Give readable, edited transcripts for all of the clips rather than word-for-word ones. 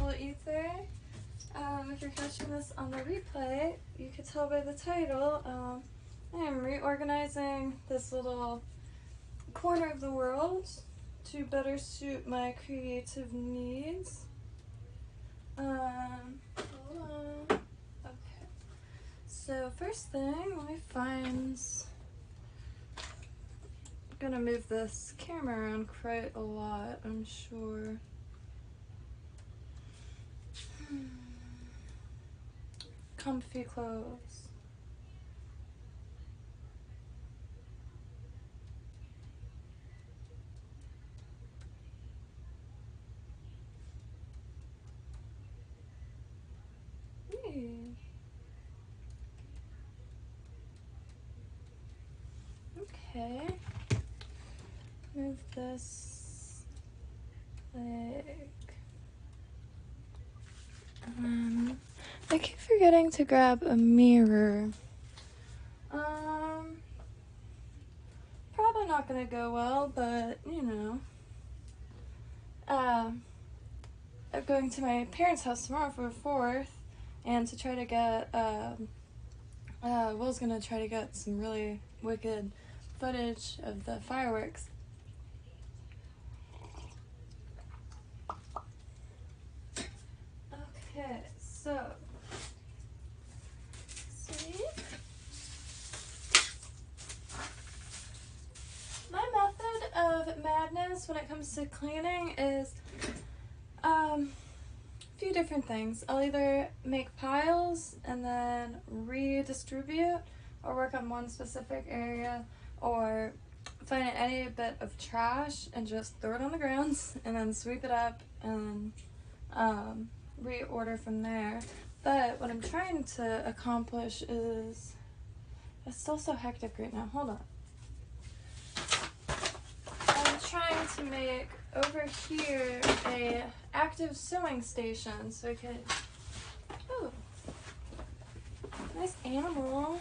digital ether. If you're catching this on the replay, you could tell by the title, I am reorganizing this little corner of the world to better suit my creative needs. Hold on. Okay. So first thing, let me find... I'm gonna move this camera around quite a lot, I'm sure. Comfy clothes. Okay. Move this leg. I keep forgetting to grab a mirror. Probably not gonna go well, but you know. I'm going to my parents' house tomorrow for the 4th, and to try to get, Will's gonna try to get some really wicked footage of the fireworks. Okay, so, see? My method of madness when it comes to cleaning is a few different things. I'll either make piles and then redistribute, or work on one specific area, or find any bit of trash and just throw it on the ground and then sweep it up and reorder from there. But what I'm trying to accomplish is, it's still so hectic right now, hold on. I'm trying to make over here a active sewing station so I could, oh, nice animal.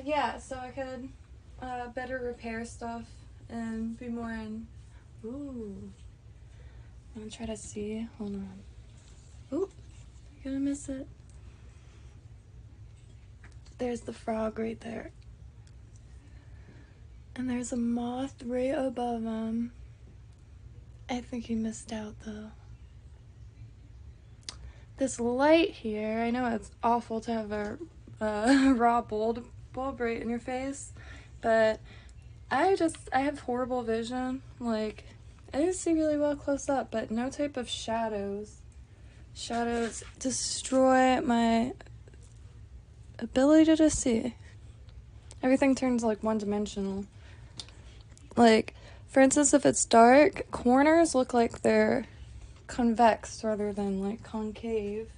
Yeah, so I could better repair stuff and be more in, ooh, I'm gonna try to see, hold on. Ooh, you're gonna miss it. There's the frog right there. And there's a moth right above him. I think he missed out though. This light here, I know it's awful to have a raw bulb right in your face, but I have horrible vision. Like, I can see really well close up, but no type of shadows. Shadows destroy my ability to see. Everything turns like one-dimensional. Like, for instance, if it's dark, corners look like they're convex rather than like concave.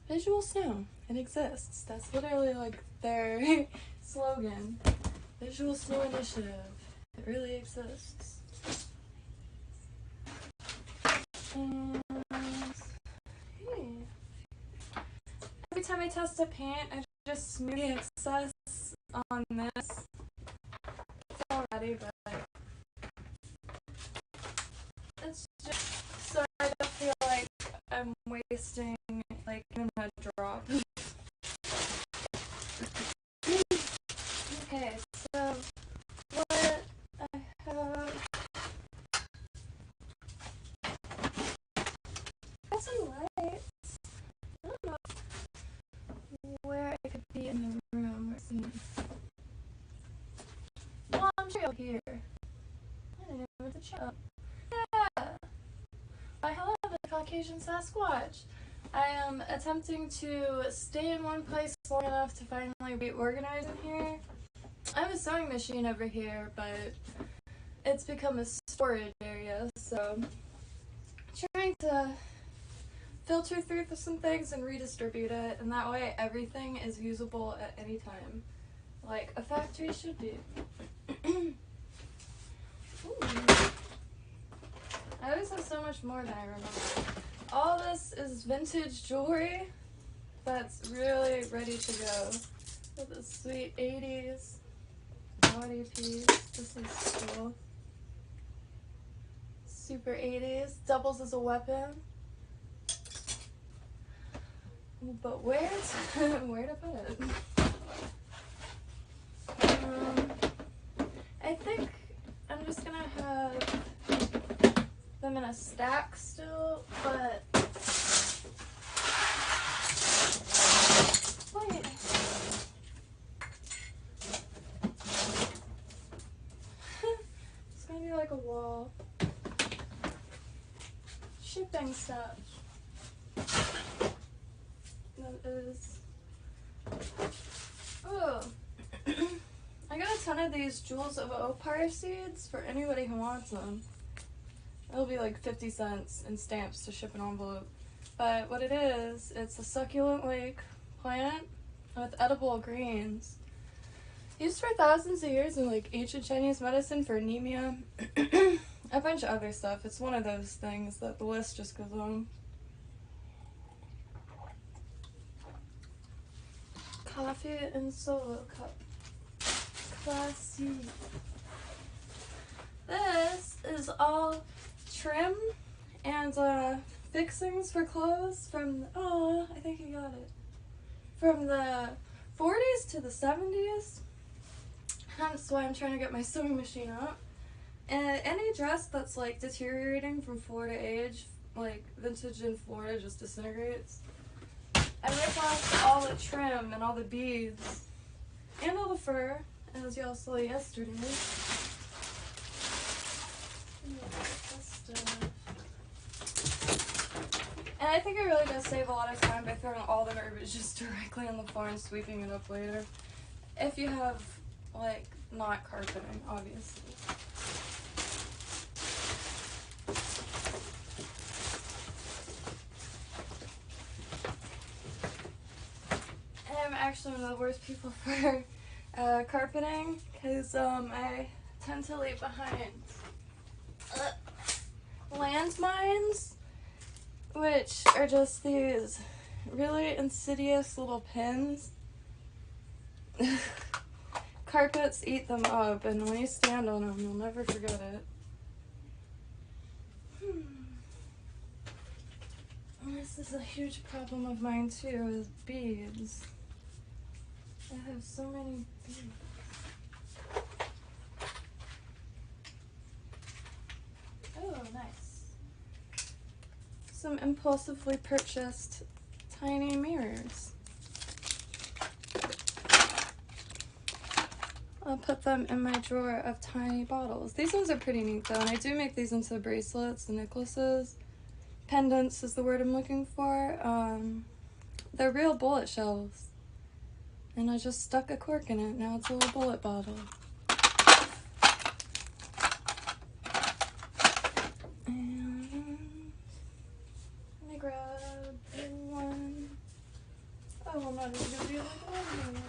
Visual snow, it exists. That's literally like their slogan. Visual Snow Initiative. It really exists. And every time I test a paint, I just smear the excess on this. It's already, but it's just so I don't feel like I'm wasting like even a drop. Okay, so what I have, got some lights. I don't know where I could be in the room. Well, I'm sure you'll hear. I didn't even have to check. Yeah. Why, hello, the Caucasian Sasquatch. I am attempting to stay in one place long enough to finally reorganize in here. I have a sewing machine over here, but it's become a storage area, so I'm trying to filter through some things and redistribute it, and that way everything is usable at any time, like a factory should be. I always have so much more than I remember. All this is vintage jewelry that's really ready to go. With the sweet 80s. naughty piece. This is cool. Super 80s. Doubles as a weapon. But where to put it? I think I'm just gonna have them in a stack still, but wait. It's gonna be like a wall. Shipping stuff. That is. Oh. I got a ton of these Jewels of Opar seeds for anybody who wants them. It'll be like 50 cents in stamps to ship an envelope. But what it is, it's a succulent lake plant with edible greens. Used for thousands of years in like ancient Chinese medicine for anemia. A bunch of other stuff. It's one of those things that the list just goes on. Coffee in solo cup. Classy. This is all trim and fixings for clothes from, oh, I think you got it. From the 40s to the 70s. Hence why I'm trying to get my sewing machine up. And any dress that's like deteriorating from Florida age, like vintage in Florida just disintegrates. I rip off all the trim and all the beads and all the fur, as y'all saw yesterday. And I think it really does save a lot of time by throwing all the garbage just directly on the floor and sweeping it up later. If you have, like, not carpeting, obviously. I'm actually one of the worst people for carpeting because I tend to leave behind landmines, which are just these really insidious little pins. Carpets eat them up, and when you stand on them, you'll never forget it. This is a huge problem of mine too, is beads. I have so many beads. Oh, nice. Some impulsively purchased tiny mirrors. I'll put them in my drawer of tiny bottles. These ones are pretty neat though, and I do make these into bracelets and necklaces. Pendants is the word I'm looking for. They're real bullet shells. And I just stuck a cork in it. Now it's a little bullet bottle. And let me grab one. Oh, I'm not even gonna be able to open it.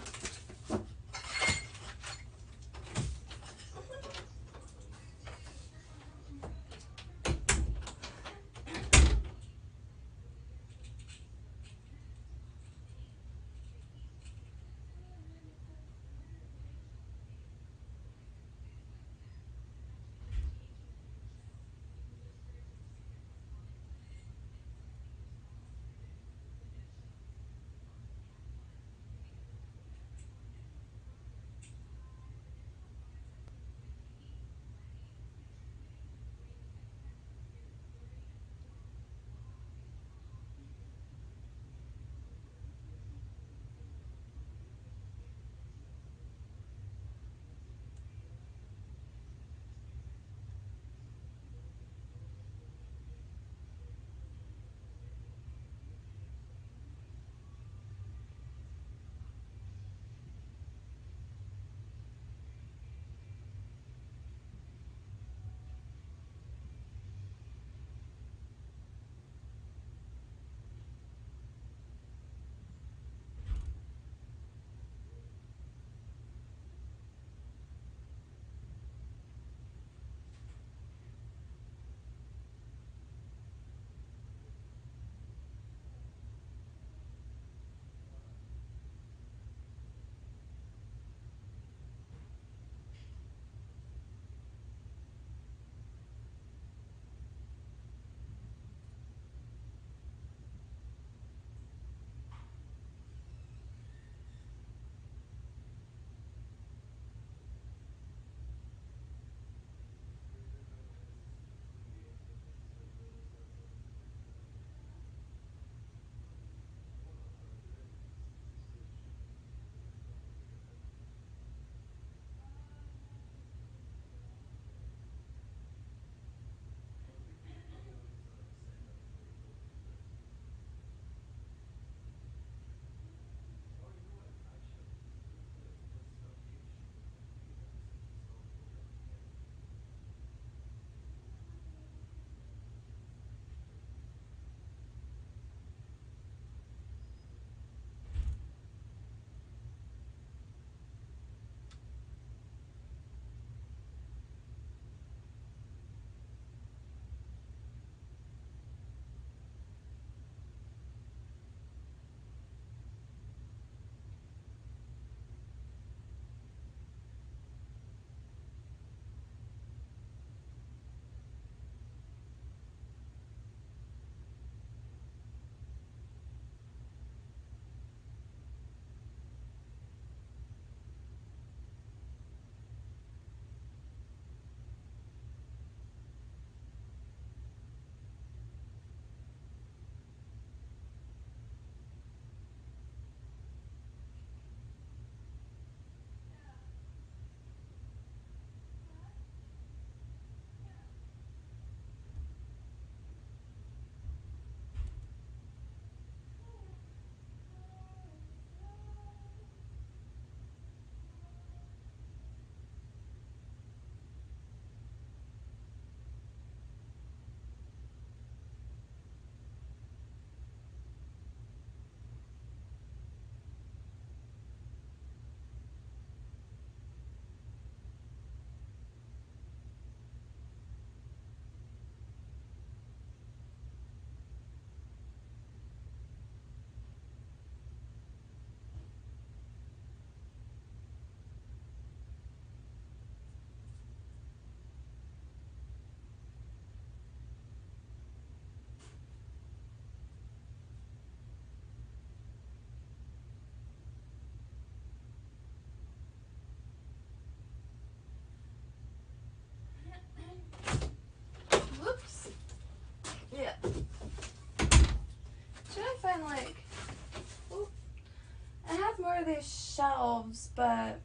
shelves, but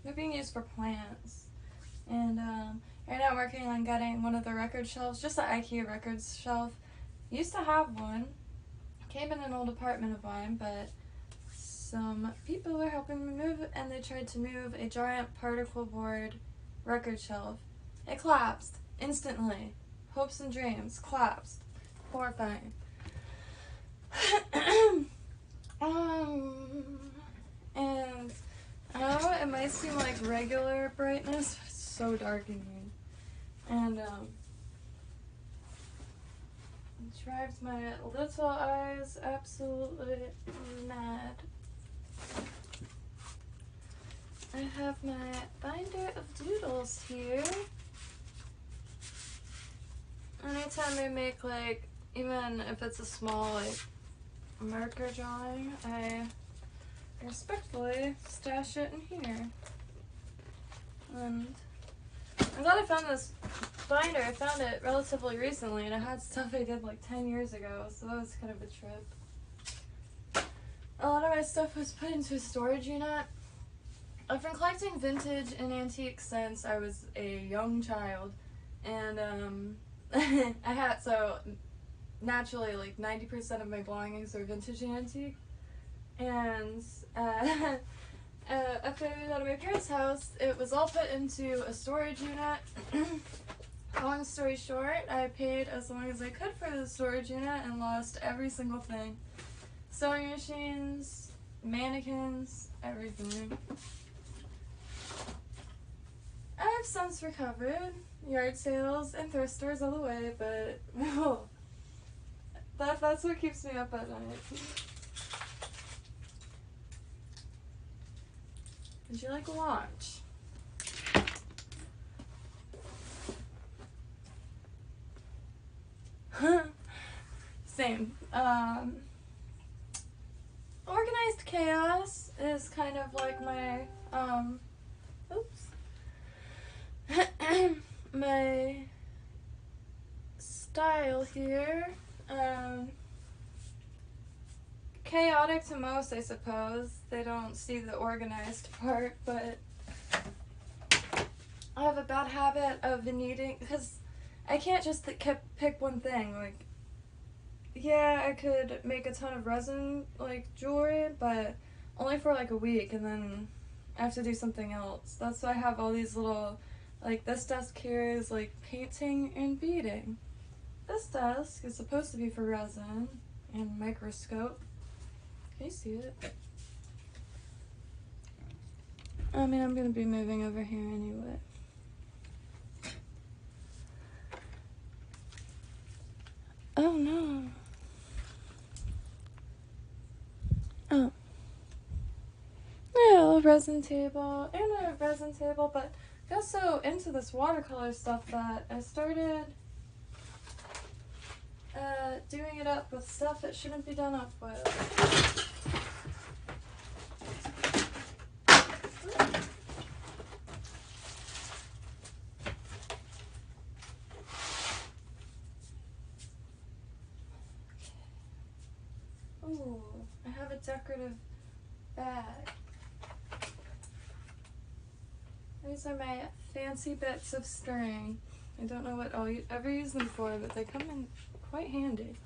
they're being used for plants. And right now I'm working on getting one of the record shelves, just an IKEA records shelf. Used to have one. Came in an old apartment of mine, but some people were helping me move, and they tried to move a giant particle board record shelf. It collapsed instantly. Hopes and dreams collapsed. Horrifying. And I know it might seem like regular brightness, but it's so dark in here. And it drives my little eyes absolutely mad. I have my binder of doodles here. Anytime I make, like, even if it's a small, like, marker drawing, I respectfully stash it in here. And I'm glad I found this binder. I found it relatively recently, and it had stuff I did like 10 years ago, so that was kind of a trip. A lot of my stuff was put into a storage unit. I've been collecting vintage and antiques since I was a young child, and so naturally, like 90% of my belongings are vintage and antique. And after I moved out of my parents' house, it was all put into a storage unit. Long story short, I paid as long as I could for the storage unit and lost every single thing. Sewing machines, mannequins, everything. I've since recovered. Yard sales and thrift stores all the way, but that's what keeps me up at night. Would you like lunch? Same. Organized chaos is kind of like my, my style here. Chaotic to most, I suppose. They don't see the organized part, but I have a bad habit of needing, because I can't just pick one thing. Like, yeah, I could make a ton of resin, like, jewelry, but only for, like, a week, and then I have to do something else. That's why I have all these little, like, this desk here is, like, painting and beading. This desk is supposed to be for resin and microscope. Can you see it? I mean, I'm gonna be moving over here anyway. Oh no. Oh. Yeah, a resin table and a resin table, but I got so into this watercolor stuff that I started doing it up with stuff it shouldn't be done up with. Ooh, I have a decorative bag. These are my fancy bits of string. I don't know what I'll ever use them for, but they come in quite handy.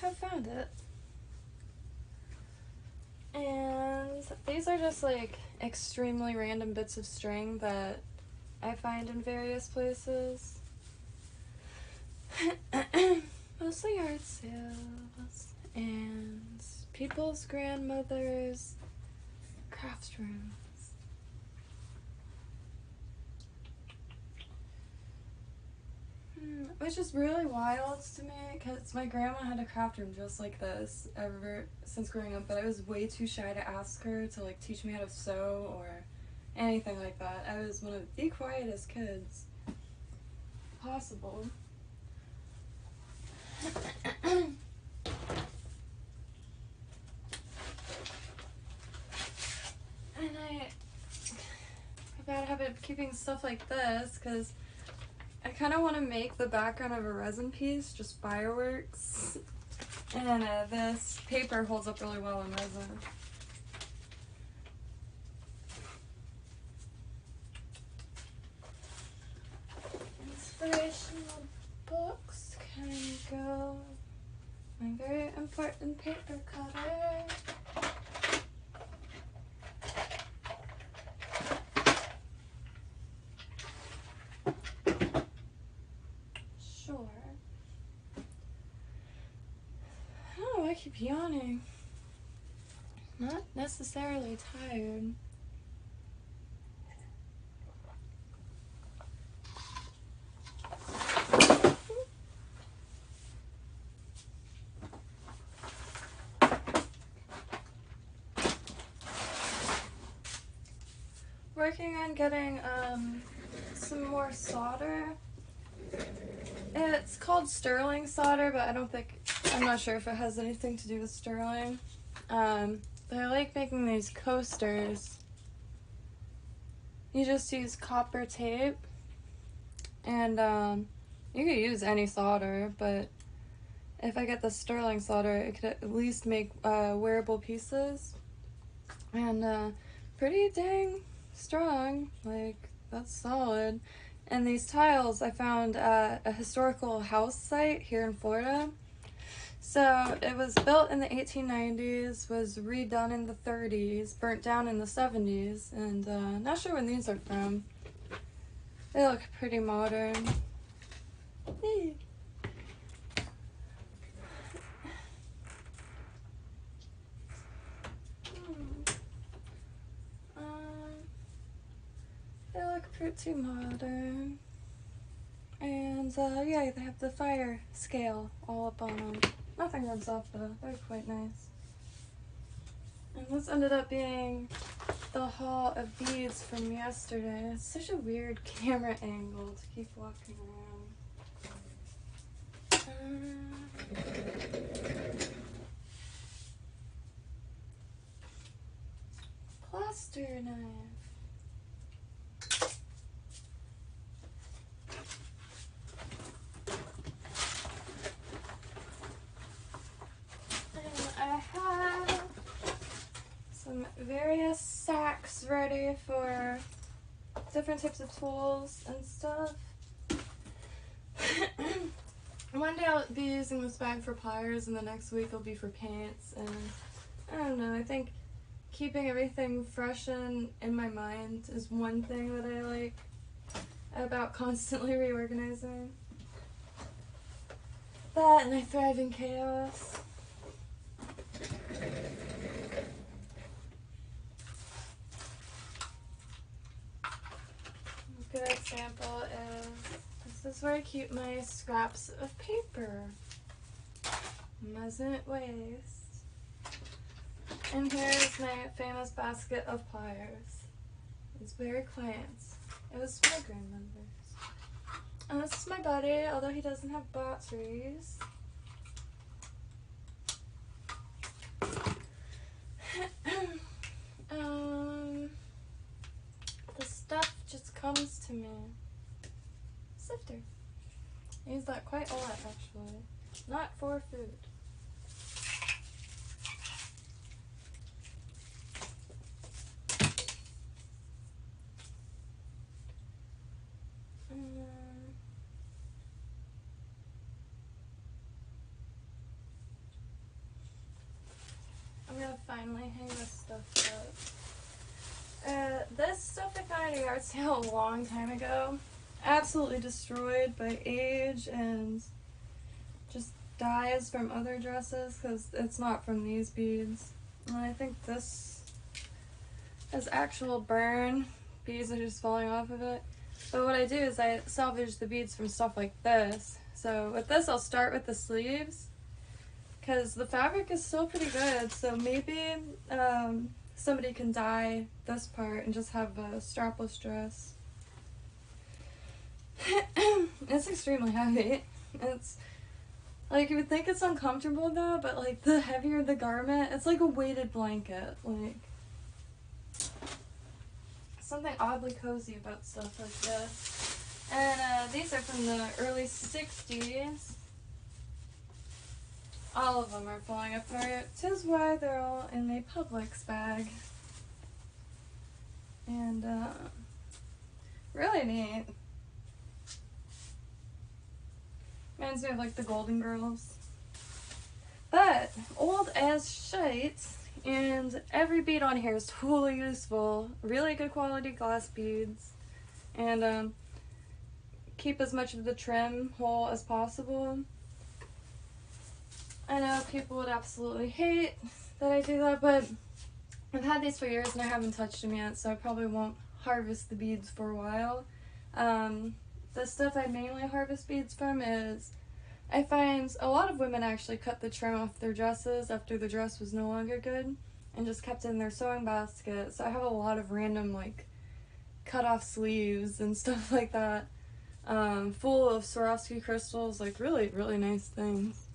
have found it. And these are just like extremely random bits of string that I find in various places. Mostly yard sales and people's grandmothers' craft rooms. Which is really wild to me because my grandma had a craft room just like this ever since growing up, but I was way too shy to ask her to like teach me how to sew or anything like that. I was one of the quietest kids possible. And I have bad habit of keeping stuff like this because I kind of want to make the background of a resin piece just fireworks, and this paper holds up really well in resin. Inspirational books can go. My very important paper cutter. Sure. Oh, I keep yawning. Not necessarily tired. Working on getting some more solder. It's called sterling solder, but I'm not sure if it has anything to do with sterling. But I like making these coasters. You just use copper tape, and you could use any solder, but if I get the sterling solder, it could at least make wearable pieces. And pretty dang strong, like that's solid. And these tiles I found at a historical house site here in Florida. So it was built in the 1890s, was redone in the 30s, burnt down in the 70s, and not sure when these are from. They look pretty modern. They look pretty modern. And yeah, they have the fire scale all up on them. Nothing rubs off though, they're quite nice. And this ended up being the haul of beads from yesterday. It's such a weird camera angle to keep walking around. Plaster knife. Some various sacks ready for different types of tools and stuff. One day I'll be using this bag for pliers, and the next week it'll be for paints. And I don't know, I think keeping everything fresh in my mind is one thing that I like about constantly reorganizing. That, and I thrive in chaos. A good example is, this is where I keep my scraps of paper. Mustn't waste. And here's my famous basket of pliers. It's very quaint. It was my grandmother's. And this is my buddy, although he doesn't have batteries. The stuff just comes to me. Sifter. I use that quite a lot, actually. Not for food. yard sale a long time ago. Absolutely destroyed by age and just dyes from other dresses because it's not from these beads. And I think this has actual burn. Beads are just falling off of it. But what I do is I salvage the beads from stuff like this. So with this I'll start with the sleeves because the fabric is still pretty good. So maybe somebody can dye this part and just have a strapless dress. It's extremely heavy. It's like, you would think it's uncomfortable though, but like the heavier the garment, it's like a weighted blanket. Like something oddly cozy about stuff like this. And these are from the early 60s. All of them are falling apart. 'Tis why they're all in a Publix bag. And really neat. Reminds me of like the Golden Girls. But old as shite, and every bead on here is totally useful. Really good quality glass beads. And keep as much of the trim whole as possible. I know people would absolutely hate that I do that, but I've had these for years and I haven't touched them yet, so I probably won't harvest the beads for a while. The stuff I mainly harvest beads from is, I find a lot of women actually cut the trim off their dresses after the dress was no longer good and just kept it in their sewing basket. So I have a lot of random like cut off sleeves and stuff like that, full of Swarovski crystals, like really, really nice things.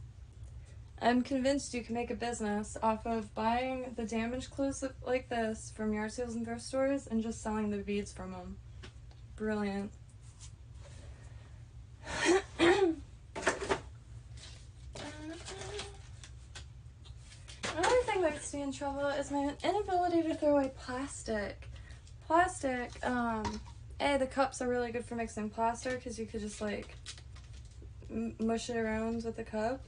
I'm convinced you can make a business off of buying the damaged clothes like this from yard sales and thrift stores and just selling the beads from them. Brilliant. Another thing that gets me in trouble is my inability to throw away plastic. Plastic, the cups are really good for mixing plaster because you could just like mush it around with the cup.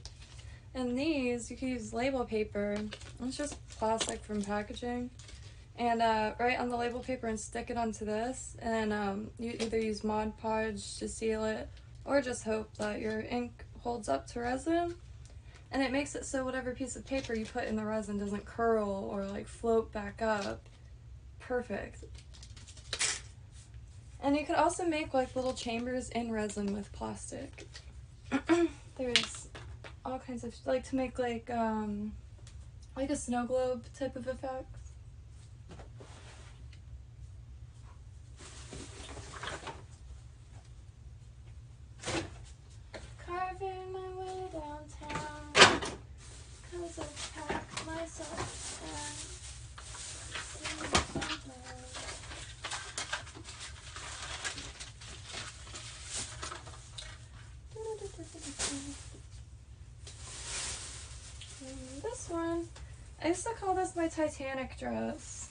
And these, you can use label paper. It's just plastic from packaging. And write on the label paper and stick it onto this. And you either use Mod Podge to seal it or just hope that your ink holds up to resin. And it makes it so whatever piece of paper you put in the resin doesn't curl or like float back up. Perfect. And you could also make like little chambers in resin with plastic. There's all kinds of, like to make like a snow globe type of effect. Carving my way downtown, 'cause I packed myself in. This one, I used to call this my Titanic dress.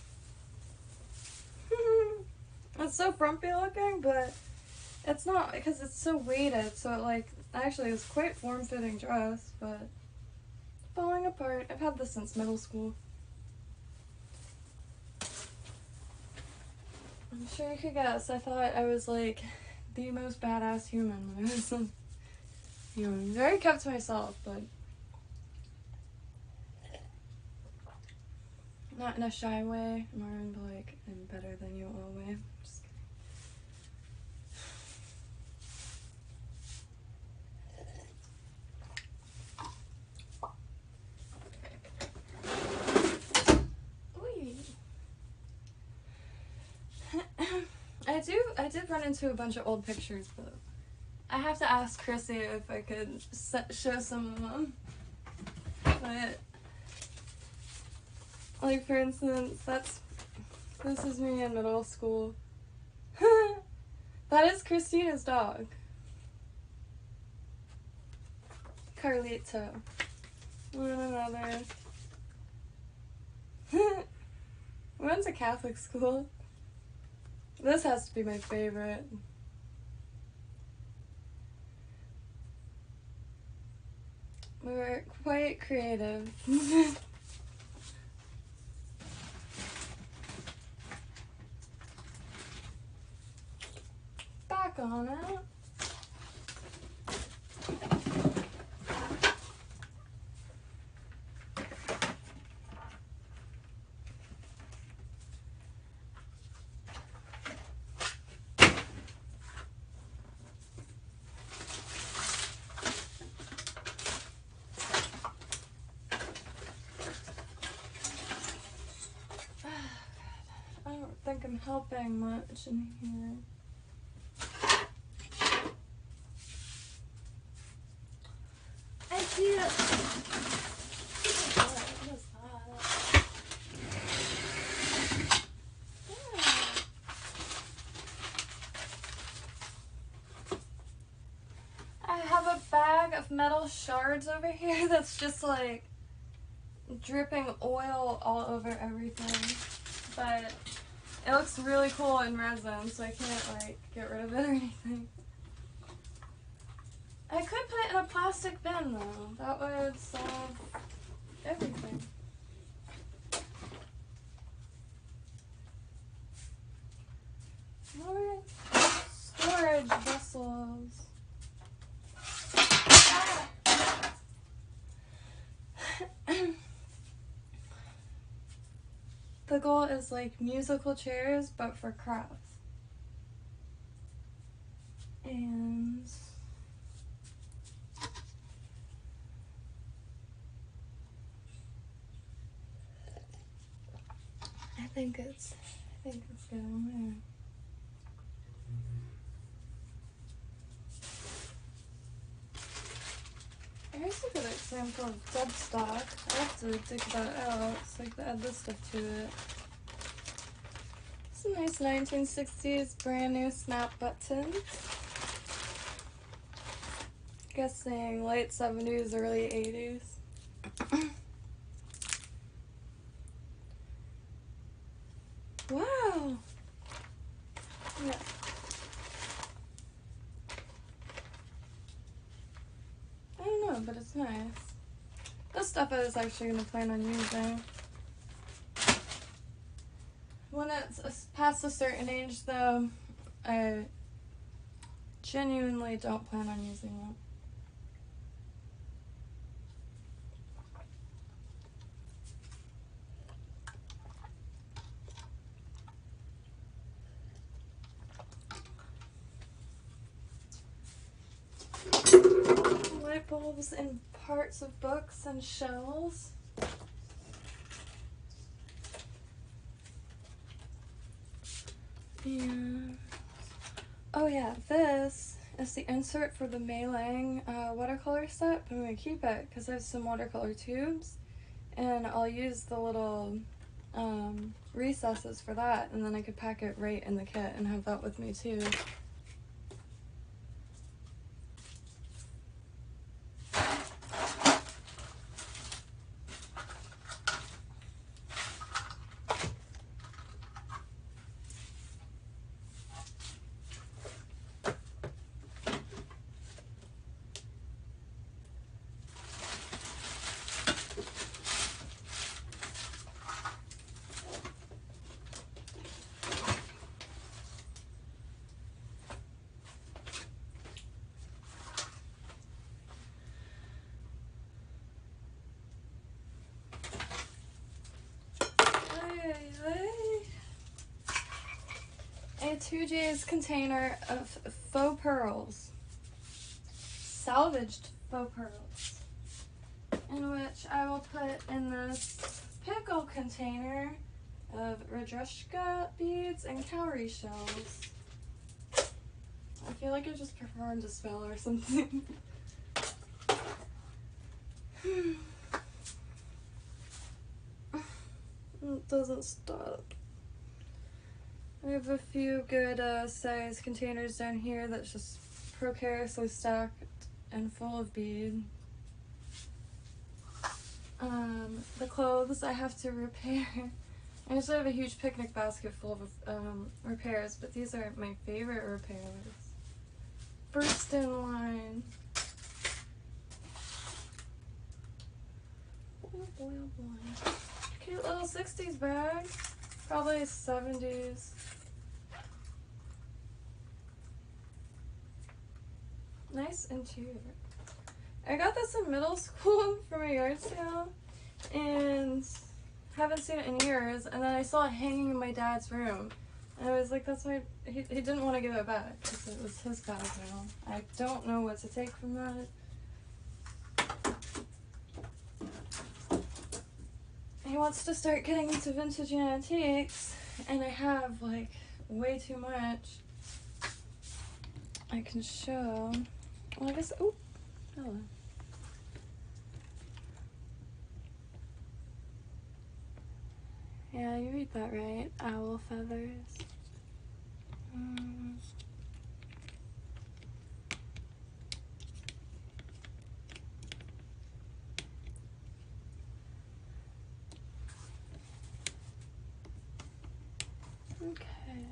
It's so frumpy looking, but it's not because it's so weighted, so it like actually is quite form-fitting dress, but falling apart. I've had this since middle school. I'm sure you could guess. I thought I was like the most badass human when I was young. Very kept to myself, but not in a shy way, more in like I'm better than you all way. Just I did run into a bunch of old pictures, but I have to ask Chrissy if I could show some of them. But like for instance, this is me in middle school. That is Christina's dog, Carlito. One another. We went to Catholic school. This has to be my favorite. We were quite creative. even helping much in here. I can't. What is that? Yeah. I have a bag of metal shards over here that's just like dripping oil all over everything. But it looks really cool in resin, so I can't like get rid of it or anything. I could put it in a plastic bin though. That would solve everything. More storage vessels. The goal is like musical chairs, but for crafts. And I think it's going there. Here's a good example of dead stock. I have to dig that out so I can add this stuff to it. Some nice 1960s brand new snap buttons. Guessing late 70s, early 80s. Wow! Yeah. I don't know, but it's nice. This stuff I was actually going to plan on using. When it's past a certain age, though, I genuinely don't plan on using it. Light bulbs in parts of books and shells. And oh yeah, this is the insert for the Mei Lang watercolor set, but I'm going to keep it because I have some watercolor tubes and I'll use the little recesses for that, and then I could pack it right in the kit and have that with me too. A 2J's container of faux pearls, salvaged faux pearls, in which I will put in this pickle container of Radrushka beads and cowrie shells. I feel like I just performed a spell or something. It doesn't stop. I have a few good size containers down here that's just precariously stacked and full of bead. The clothes I have to repair. I also have a huge picnic basket full of repairs, but these are my favorite repairs. First in line. Oh boy, oh boy. Cute little 60s bag. Probably 70s. Nice interior. I got this in middle school from a yard sale and haven't seen it in years, and then I saw it hanging in my dad's room. And I was like, that's why he didn't want to give it back because it was his bag now. I don't know what to take from that. He wants to start getting into vintage antiques, and I have like way too much. I can show. Well, I guess. Oh, hello. Yeah, you read that right. Owl feathers. Okay.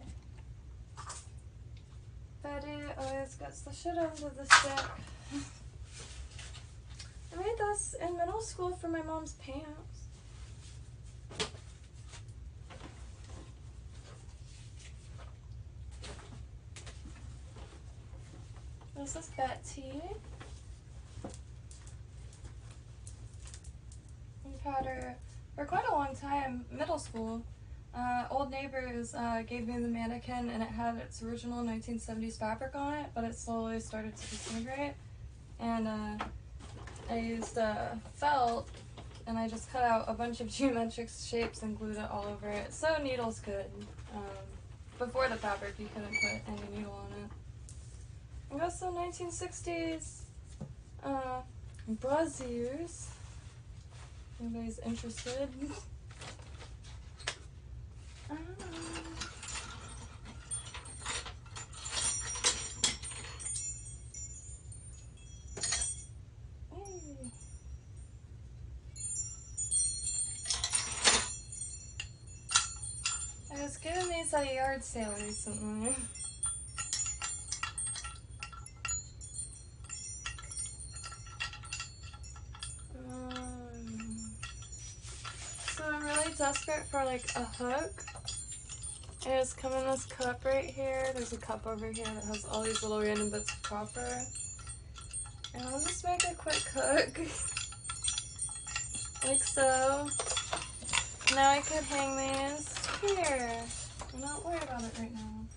Betty always gets the shit end of the stick. I made this in middle school for my mom's pants. This is Betty. We've had her for quite a long time, middle school. Old neighbors gave me the mannequin, and it had its original 1970s fabric on it, but it slowly started to disintegrate. And I used felt, and I just cut out a bunch of geometric shapes and glued it all over it. So needles could. Before the fabric, you couldn't put any needle on it. I got some 1960s brassiers. Anybody's interested? I was given these at a yard sale recently. So I'm really desperate for like a hook. I just come in this cup right here. There's a cup over here that has all these little random bits of copper. And I'll just make a quick hook. Like so. Now I could hang these here. I'm not worried about it right now.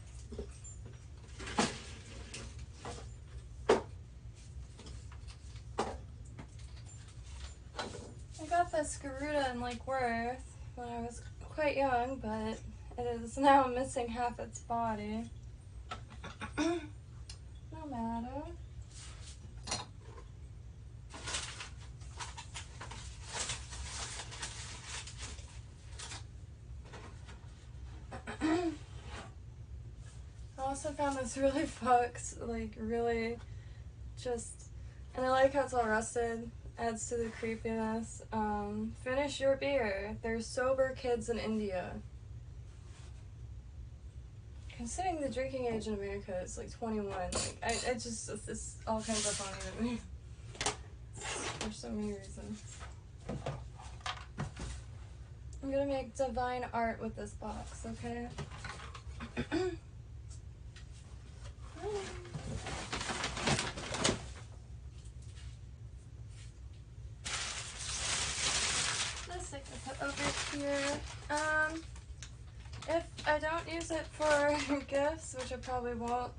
I got this Garuda in Lake Worth when I was quite young, but it is now missing half its body. No matter. I also found this really fucked, like really just, and I like how it's all rusted, adds to the creepiness. Finish your beer. There's sober kids in India. Considering the drinking age in America is like 21, like I just, it's all kinds of funny to me. For so many reasons. I'm gonna make divine art with this box, okay? This I can put over here. If I don't use it for gifts, which I probably won't,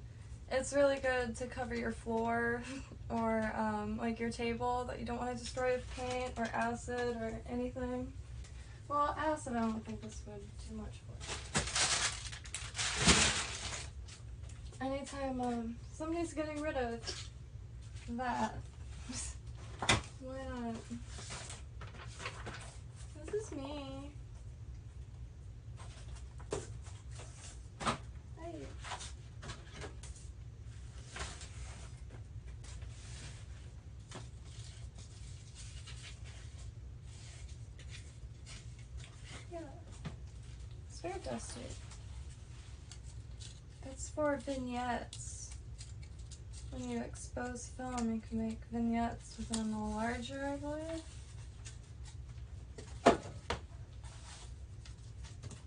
it's really good to cover your floor or like your table that you don't want to destroy with paint or acid or anything. Well, acid I don't think this would do much for. Anytime somebody's getting rid of that, why not? This is me. Hi. Yeah. It's very dusty. It's for vignettes. When you expose film, you can make vignettes within a larger, I believe.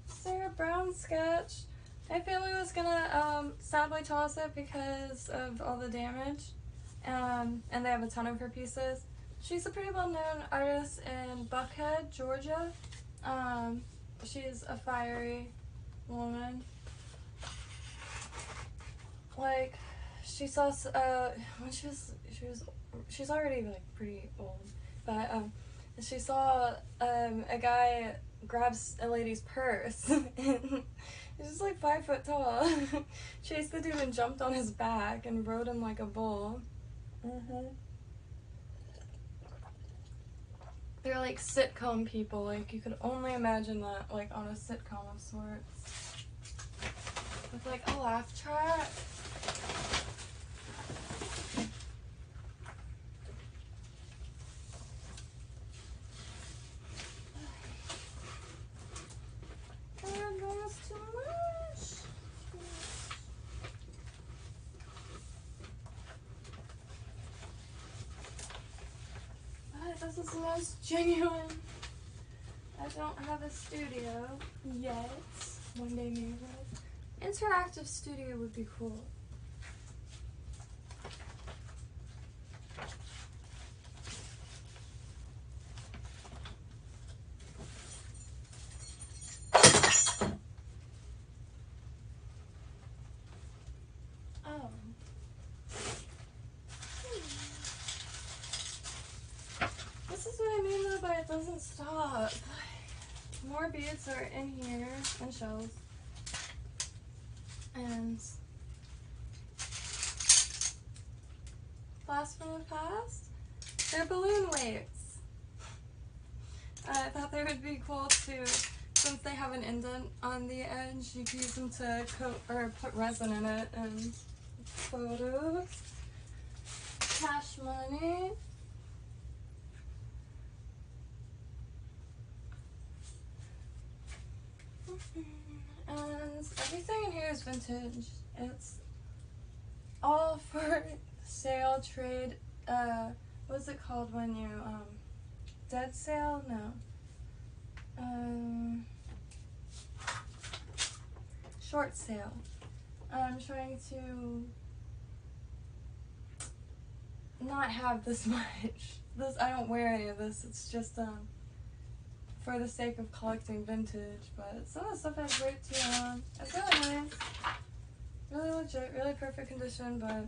Sarah Brown sketch. My family was gonna sadly toss it because of all the damage, and they have a ton of her pieces. She's a pretty well-known artist in Buckhead, Georgia. She's a fiery woman. Like, she saw when she's already like pretty old, but she saw a guy grabs a lady's purse. And he's just like 5 foot tall. Chased the dude and jumped on his back and rode him like a bull. They're like sitcom people. Like you could only imagine that like on a sitcom of sorts. With like a laugh track. Too much. But this is the most genuine. I don't have a studio yet. One day maybe. Interactive studio would be cool. Oh. This is what I mean though, but it doesn't stop. More beads are in here and shells. And blast from the past. They're balloon weights. I thought they would be cool too. Since they have an indent on the edge, you can use them to coat or put resin in it and photos. Cash money. And everything in here is vintage. It's all for sale, trade, what's it called when you, dead sale? No. Short sale. I'm trying to not have this much. I don't wear any of this. It's just, for the sake of collecting vintage, but some of the stuff has weight too on. It's really nice. Really legit, really perfect condition, but I'm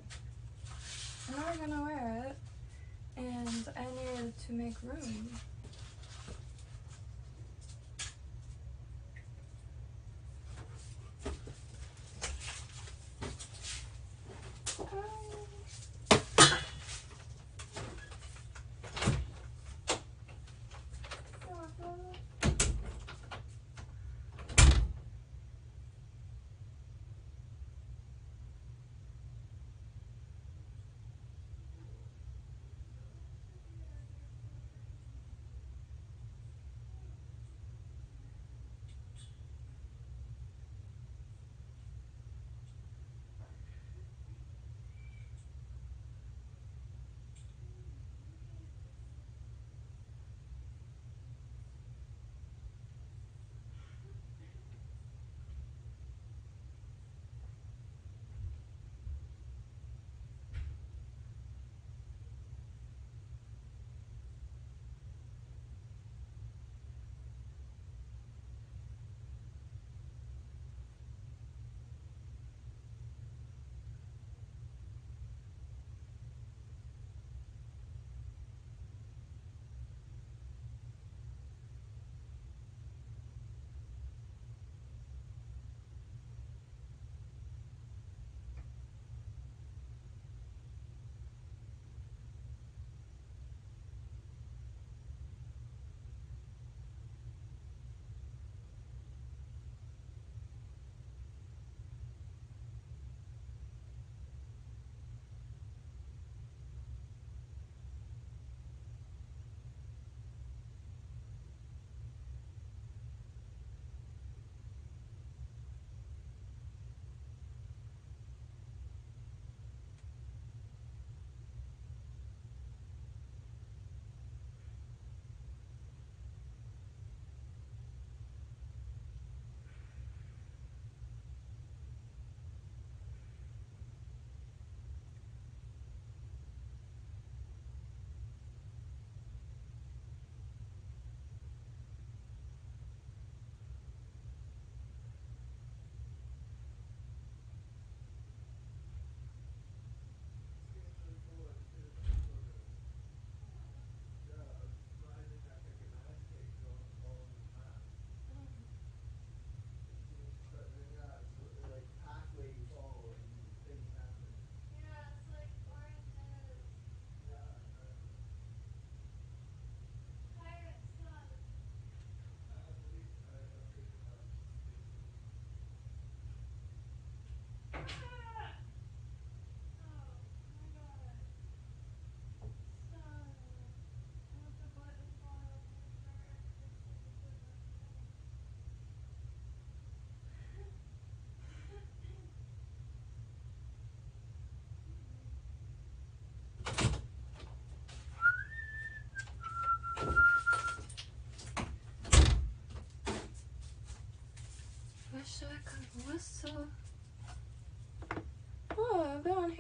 never gonna wear it. And I needed to make room.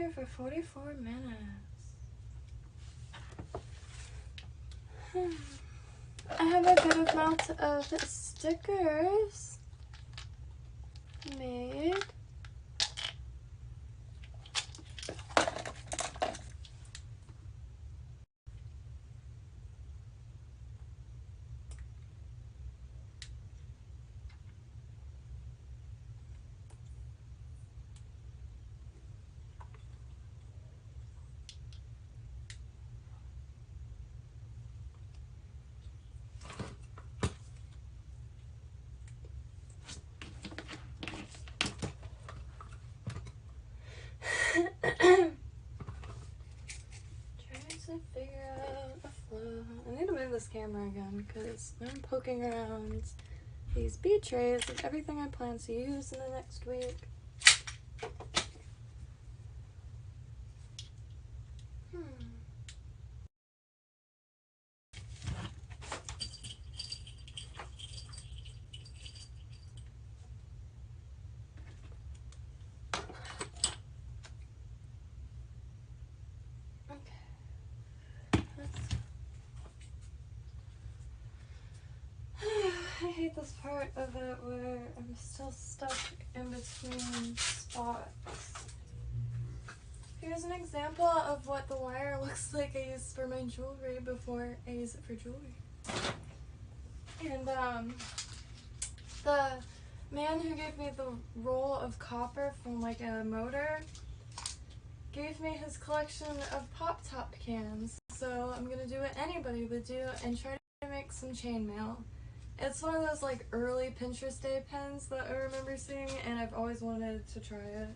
here for 44 minutes. I have a good amount of stickers made. Trying to figure out a flow. I need to move this camera again because I'm poking around these bead trays of everything I plan to use in the next week. I hate this part of it where I'm still stuck in between spots. Here's an example of what the wire looks like I used for my jewelry before I use it for jewelry. And the man who gave me the roll of copper from like a motor gave me his collection of pop-top cans. So I'm gonna do what anybody would do and try to make some chainmail. It's one of those like early Pinterest Day pens that I remember seeing, and I've always wanted to try it.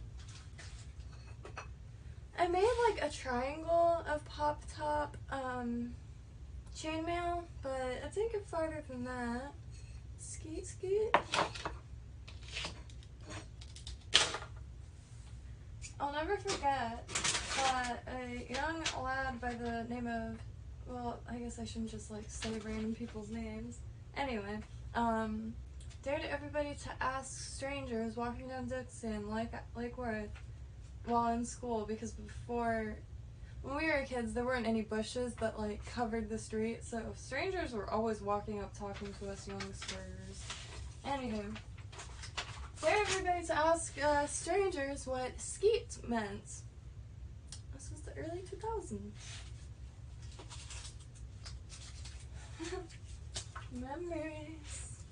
I made like a triangle of pop-top chainmail, but I didn't get farther than that. Skeet skeet. I'll never forget that a young lad by the name of, well, I guess I shouldn't just like say random people's names. Anyway, dared everybody to ask strangers walking down Dixon, Lake Worth, while in school, because before, when we were kids, there weren't any bushes that like covered the street, so strangers were always walking up talking to us youngsters. Anywho, dared everybody to ask strangers what skeet meant. This was the early 2000s. Memories.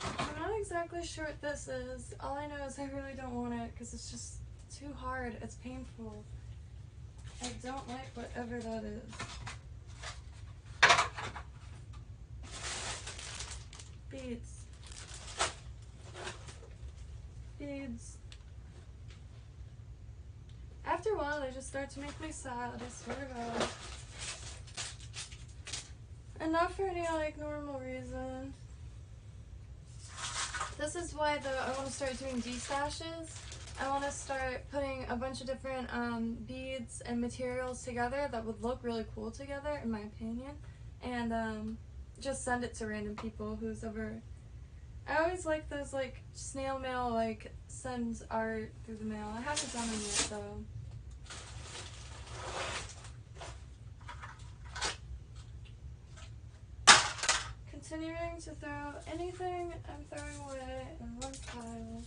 I'm not exactly sure what this is. All I know is I really don't want it because it's just too hard. It's painful. I don't like whatever that is. Beads. Beads. After a while, they just start to make me sad. I swear to God. And not for any like normal reason. This is why I want to start doing D-stashes. I want to start putting a bunch of different beads and materials together that would look really cool together, in my opinion. And just send it to random people who's ever... I always like those like snail mail, like send art through the mail. I haven't done them yet though. Continuing to throw anything I'm throwing away in one pile.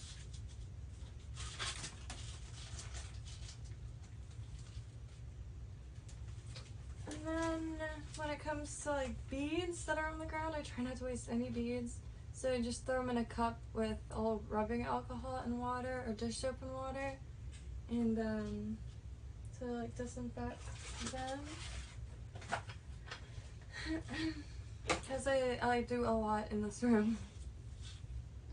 And then when it comes to like beads that are on the ground, I try not to waste any beads. So I just throw them in a cup with a little rubbing alcohol and water, or dish soap and water, and to like disinfect them. Because I do a lot in this room.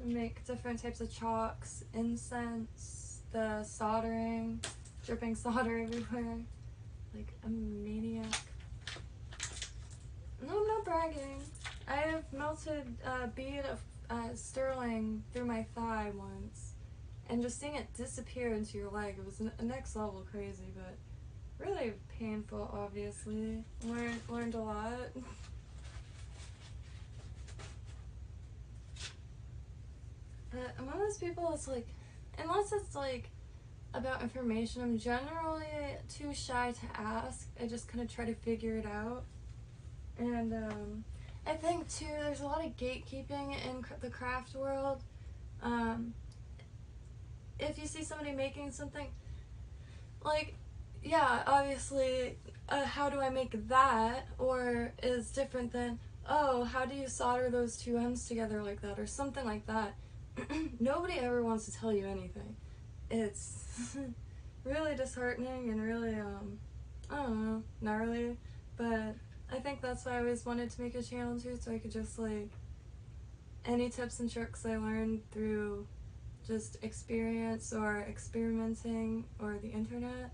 I make different types of chalks, incense, the soldering, dripping solder everywhere. Like a maniac. No, I'm not bragging. I have melted a bead of sterling through my thigh once. And just seeing it disappear into your leg, it was a next level crazy, but really painful, obviously. Learned a lot. But I'm one of those people that's like, unless it's like about information. I'm generally too shy to ask. I just kind of try to figure it out. And I think too, there's a lot of gatekeeping in the craft world. If you see somebody making something, like, yeah, obviously, how do I make that? Or is different than, oh, how do you solder those two ends together like that? Or something like that. Nobody ever wants to tell you anything. It's really disheartening and really, I don't know, gnarly. But I think that's why I always wanted to make a channel too, so I could just, like, any tips and tricks I learned through just experience or experimenting or the internet,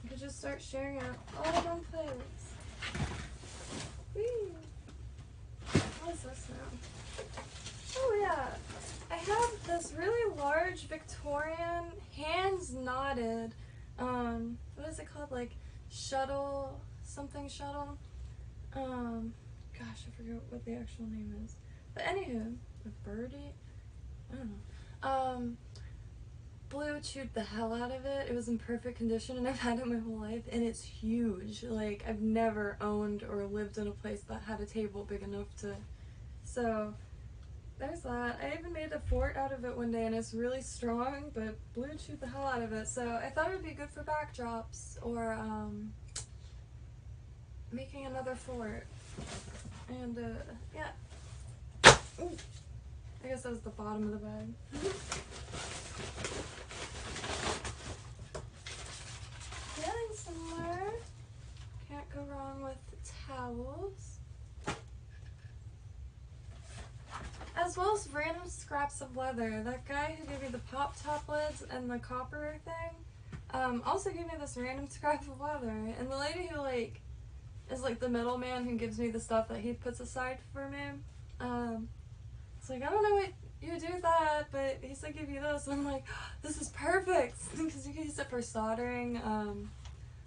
I could just start sharing it all in one place. Whee! What is this now? Oh yeah, I have this really large Victorian, hands knotted, what is it called, like shuttle, something shuttle, gosh, I forget what the actual name is, but anywho, a birdie, I don't know, Blue chewed the hell out of it. It was in perfect condition and I've had it my whole life, and it's huge. Like, I've never owned or lived in a place that had a table big enough to, so there's that. I even made a fort out of it one day and it's really strong, but Blue chewed the hell out of it, so I thought it would be good for backdrops or making another fort. And yeah. Ooh. I guess that was the bottom of the bag. Getting somewhere. Can't go wrong with towels. As well as random scraps of leather. That guy who gave me the pop top lids and the copper thing, also gave me this random scrap of leather. And the lady who, like, is like the middleman who gives me the stuff that he puts aside for me, it's like, I don't know what you do with that, but he said give you this, and I'm like, oh, this is perfect, because you can use it for soldering,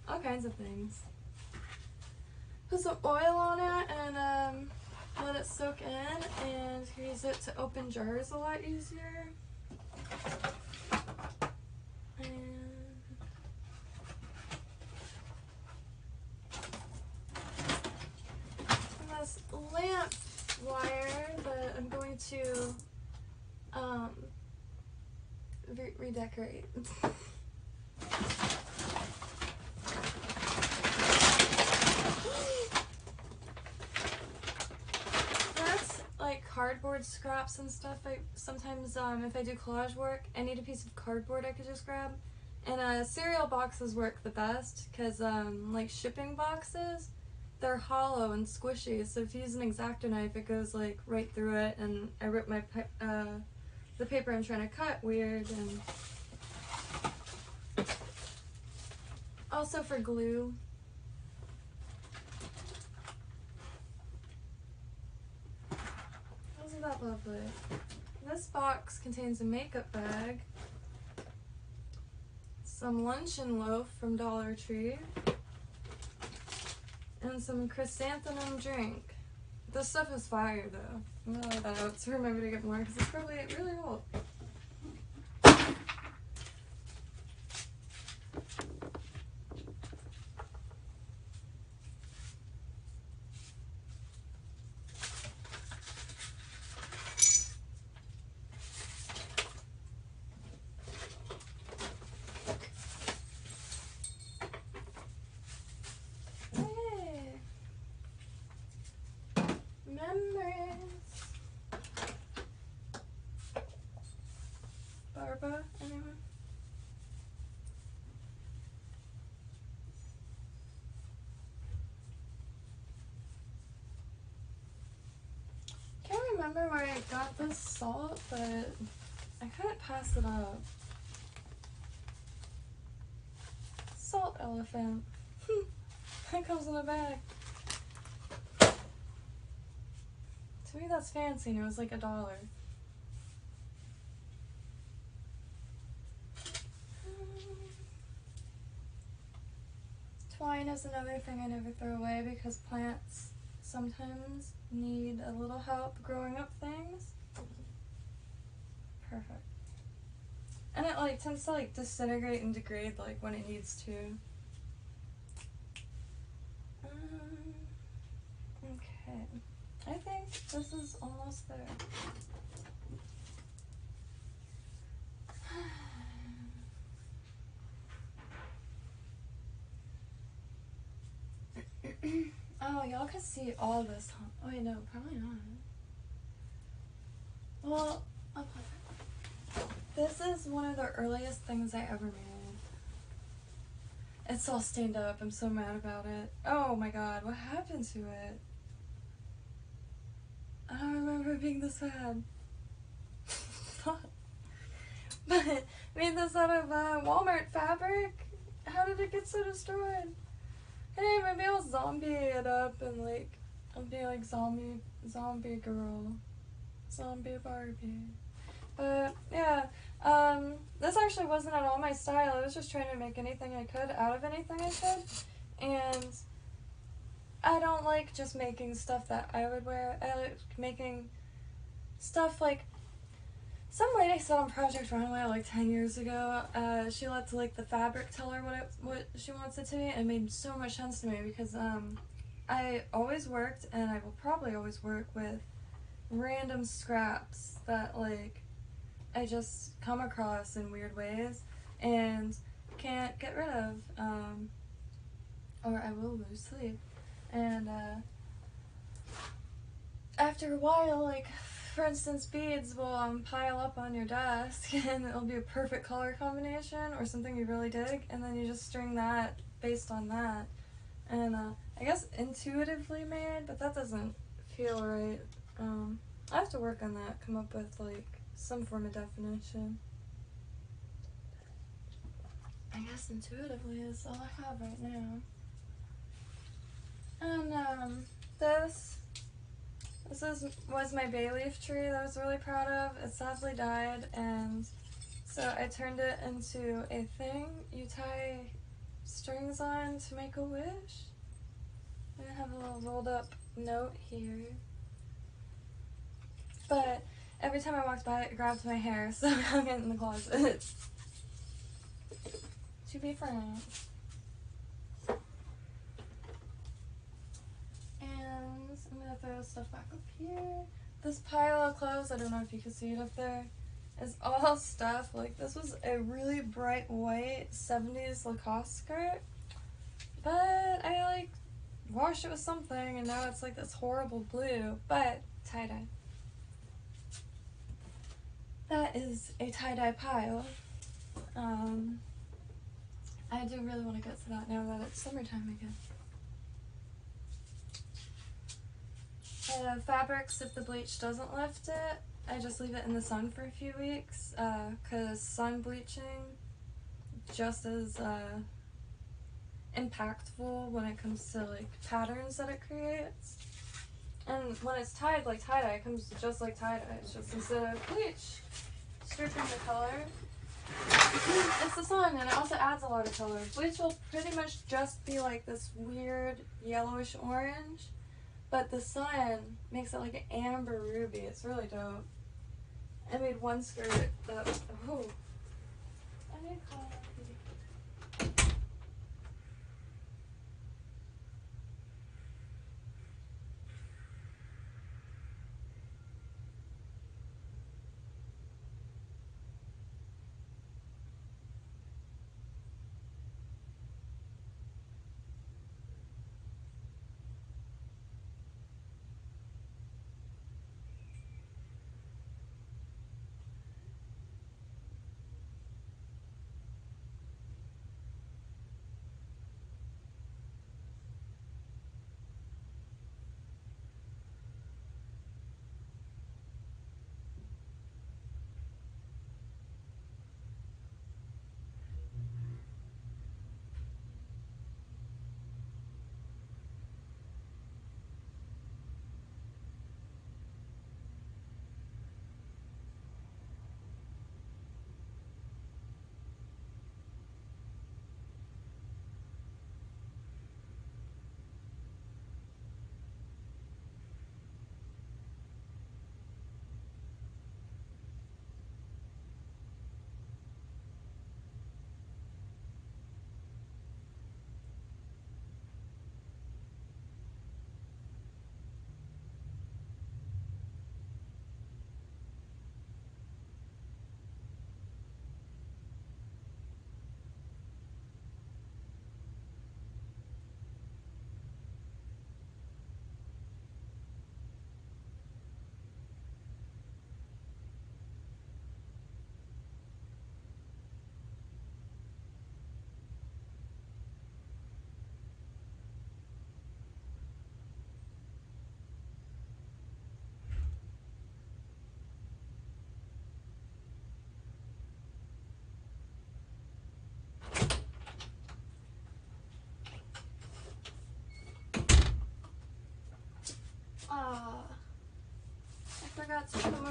all kinds of things. Put some oil on it and let it soak in, and you can use it to open jars a lot easier. And this lamp wire that I'm going to redecorate. That's like cardboard scraps and stuff. Sometimes if I do collage work, I need a piece of cardboard I could just grab. And cereal boxes work the best because like shipping boxes, they're hollow and squishy, so if you use an X-Acto knife, it goes like right through it, and I rip my the paper I'm trying to cut weird. And also for glue. Wasn't that lovely? This box contains a makeup bag, some luncheon loaf from Dollar Tree, and some chrysanthemum drink. This stuff is fire though. I'm gonna let that out to remember to get more because it's probably really old. Hey. Memories. Barbara, anyone? Can't remember where I got this salt, but I couldn't pass it up. Salt elephant. That comes in a bag. To me that's fancy, and it was like $1. Twine is another thing I never throw away because plants sometimes need a little help growing up things. Perfect. And it like tends to like disintegrate and degrade like when it needs to. Okay. I think this is almost there. Oh, y'all can see all this, huh? Oh, wait, no, probably not. Well, I'll put it. This is one of the earliest things I ever made. It's all stained up. I'm so mad about it. Oh my god, what happened to it? I don't remember it being this bad. But I made this out of Walmart fabric. How did it get so destroyed? Hey, maybe I'll zombie it up and like I'll be like zombie girl, zombie Barbie. But yeah, this actually wasn't at all my style. I was just trying to make anything I could out of anything I could, and I don't like just making stuff that I would wear. I like making stuff like some lady said on Project Runway like 10 years ago. She let like the fabric tell her what she wants it to be, and it made so much sense to me because I always worked and I will probably always work with random scraps that like I just come across in weird ways and can't get rid of, or I will lose sleep. And after a while, like for instance, beads will pile up on your desk and it'll be a perfect color combination or something you really dig, and then you just string that based on that. And I guess intuitively made, but that doesn't feel right. I have to work on that, come up with like some form of definition. I guess intuitively is all I have right now. And was my bay leaf tree that I was really proud of. It sadly died, and so I turned it into a thing you tie strings on to make a wish. I have a little rolled up note here. But every time I walked by it grabbed my hair, so I hung it in the closet. To be frank. And I'm gonna throw this stuff back up here. This pile of clothes, I don't know if you can see it up there, is all stuff. Like, this was a really bright white 70s Lacoste skirt, but I like washed it with something and now it's like this horrible blue, but tie-dye. That is a tie-dye pile. I do really want to get to that now that it's summertime again. Fabrics, if the bleach doesn't lift it, I just leave it in the sun for a few weeks, because sun bleaching just as impactful when it comes to like patterns that it creates. And when it's tied like tie-dye, it comes just like tie-dye. It's just instead of bleach stripping the color, it's the sun, and it also adds a lot of color. Bleach will pretty much just be like this weird yellowish orange, but the sun makes it like an amber ruby. It's really dope. I made one skirt that, oh, I need to call it.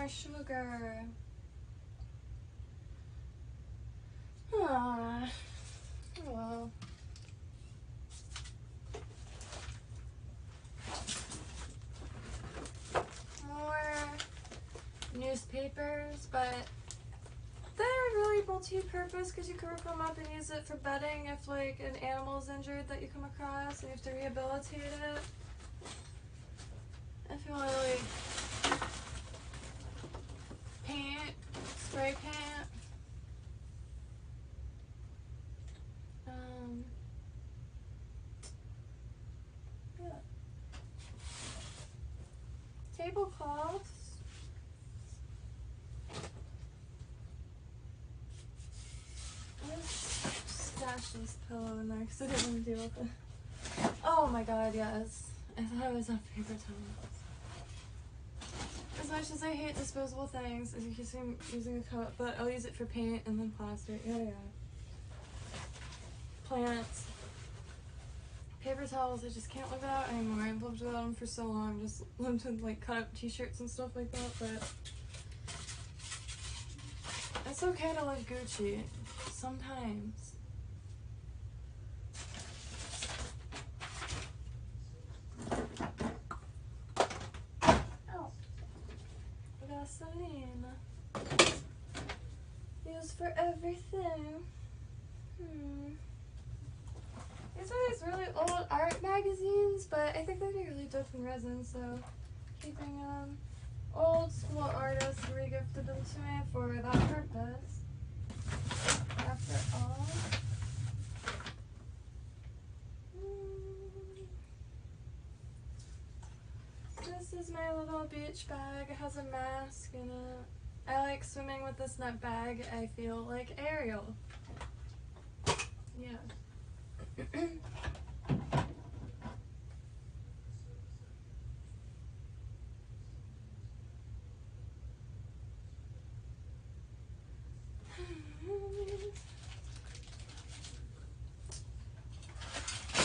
sugar. Aww. Oh well. More newspapers, but they're really multi-purpose because you can rip them up and use it for bedding if like an animal's injured that you come across and you have to rehabilitate it. If you want to like paint, spray paint. Yeah. Tablecloths. Stash this pillow in there because I didn't want to deal with it. Oh my god, yes. I thought it was on paper towels. As much as I hate disposable things, as you can see I'm using a cup, but I'll use it for paint and then plastic. Yeah. Plants. Paper towels, I just can't live without anymore. I've lived without them for so long. Just lived with like cut up t-shirts and stuff like that, but it's okay to live Gucci. Sometimes. Oh. Gasoline. Used for everything. These are these really old art magazines, but I think they'd be really dope in resin, so keeping them. Old school artists re-gifted them to me for that purpose. After all. This is my little beach bag. It has a mask in it. I like swimming with this nut bag. I feel like Ariel. Yeah.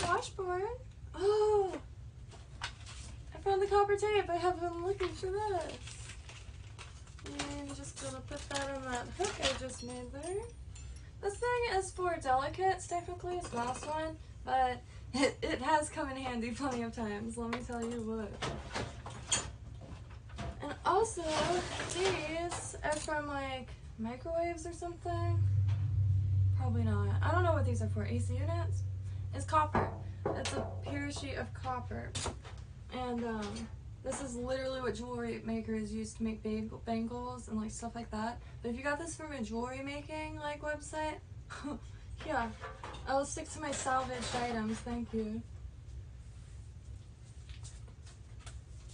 Washboard. Oh, I found the copper tape. I have been looking for this. And I'm just gonna put that on that hook I just made there. This thing is for delicates, technically, it's the last one, but it has come in handy plenty of times, let me tell you what. And also, these are from like microwaves or something. Probably not. I don't know what these are for. AC units? It's copper. It's a pure sheet of copper. And this is literally what jewelry makers use to make bangles and like stuff like that. But if you got this from a jewelry making like website, yeah, I'll stick to my salvaged items, thank you.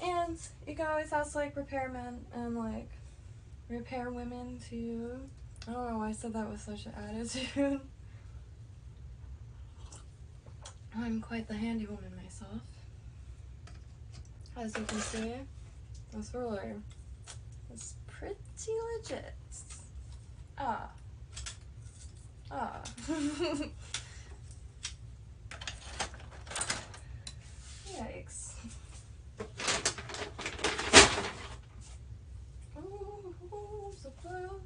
And you can always ask like repairmen and like repair women too. I don't know why I said that with such an attitude. I'm quite the handy woman myself. As you can see, this ruler is pretty legit. Ah. Yikes. Oh, so close.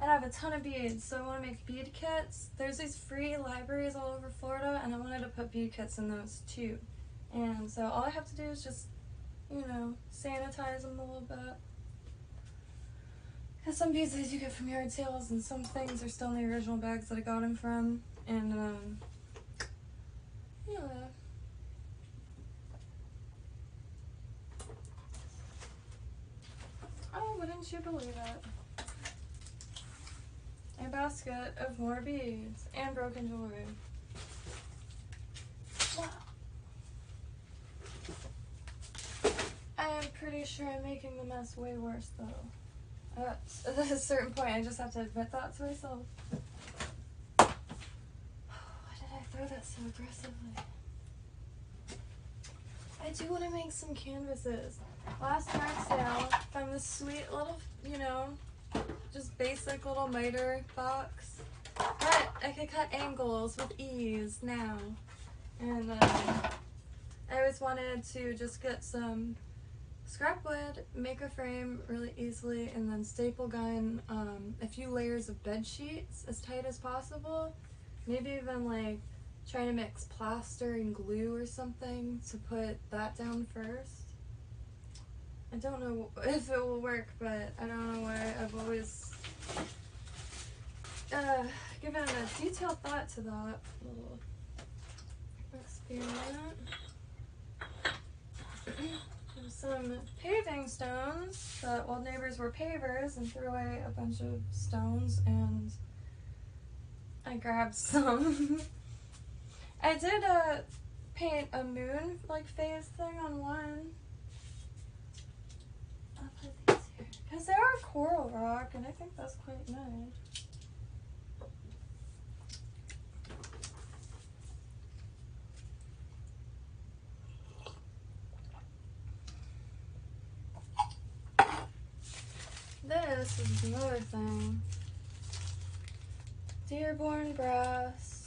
And I have a ton of beads, so I want to make bead kits. There's these free libraries all over Florida, and I wanted to put bead kits in those too. And so all I have to do is just, you know, sanitize them a little bit. Because some beads I do get from yard sales, and some things are still in the original bags that I got them from. And, yeah. Oh, wouldn't you believe it? A basket of more beads and broken jewelry. Wow. I am pretty sure I'm making the mess way worse though. At a certain point I just have to admit that to myself. Why did I throw that so aggressively? I do want to make some canvases. Last yard sale, found this sweet little, you know, just basic little miter box. But I could cut angles with ease now. And I always wanted to just get some scrap wood, make a frame really easily, and then staple gun a few layers of bed sheets as tight as possible. Maybe even like trying to mix plaster and glue or something to put that down first. I don't know if it will work, but I don't know why I've always given a detailed thought to that little experiment. There's some paving stones. The old neighbors were pavers and threw away a bunch of stones, and I grabbed some. I did paint a moon like phase thing on one. I'll put these here because they are coral rock, and I think that's quite nice. This is another thing. Dearborn brass,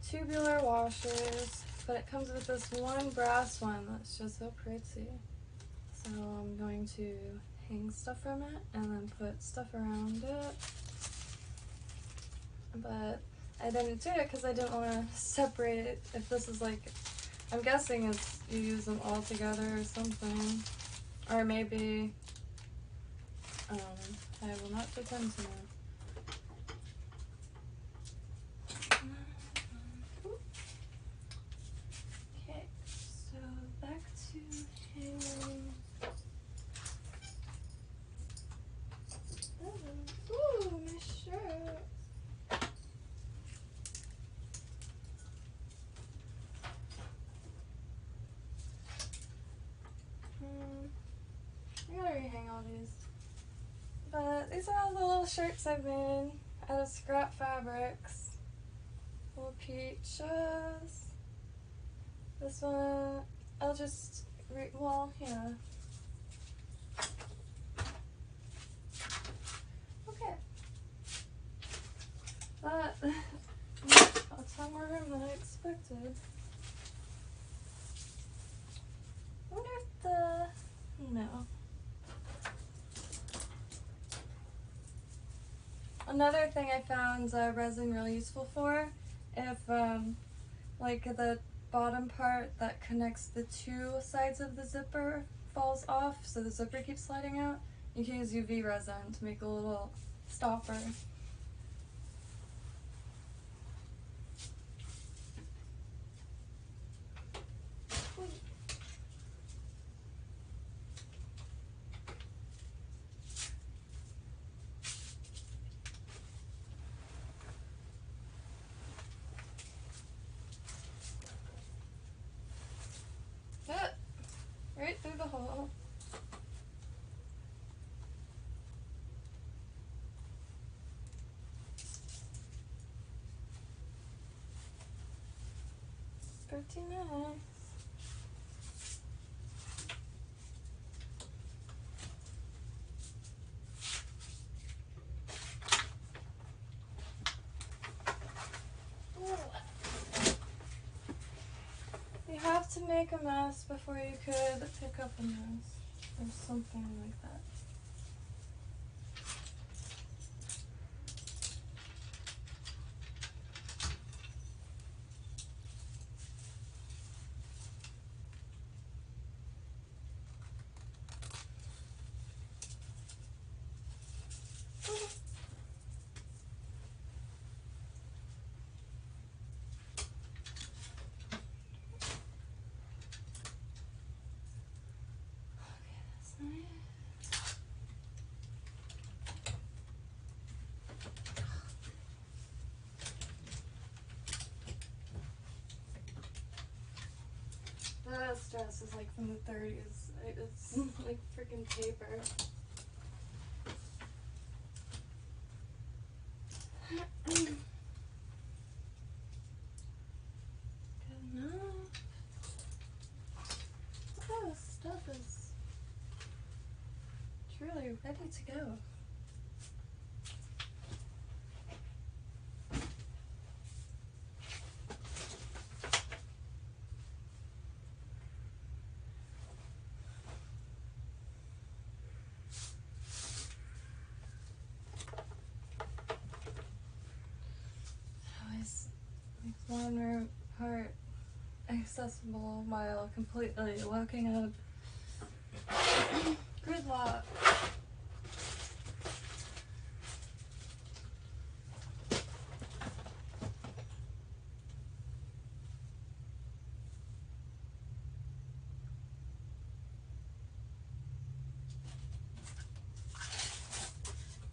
tubular washers, but it comes with this one brass one that's just so pretty. So I'm going to hang stuff from it and then put stuff around it. But I didn't do it because I didn't want to separate it. If this is like, I'm guessing it's you use them all together or something. Or maybe, I will not pretend to know. Okay, so back to hanging. Ooh, my shirt. I gotta rehang all these. But these are all the little shirts I've made out of scrap fabrics. Little peaches. This one, I'll just, well, yeah. Okay. But, a ton more room than I expected. I wonder if no. Another thing I found resin really useful for, if like the bottom part that connects the two sides of the zipper falls off, so the zipper keeps sliding out, you can use UV resin to make a little stopper. Right through the hole. Pretty nice. You have to make a mess before you could pick up a mess, or something like that. This dress is like from the 30s. It's like freaking paper. Good enough. Oh, this stuff is truly ready to go. one room part accessible while completely walking up gridlock.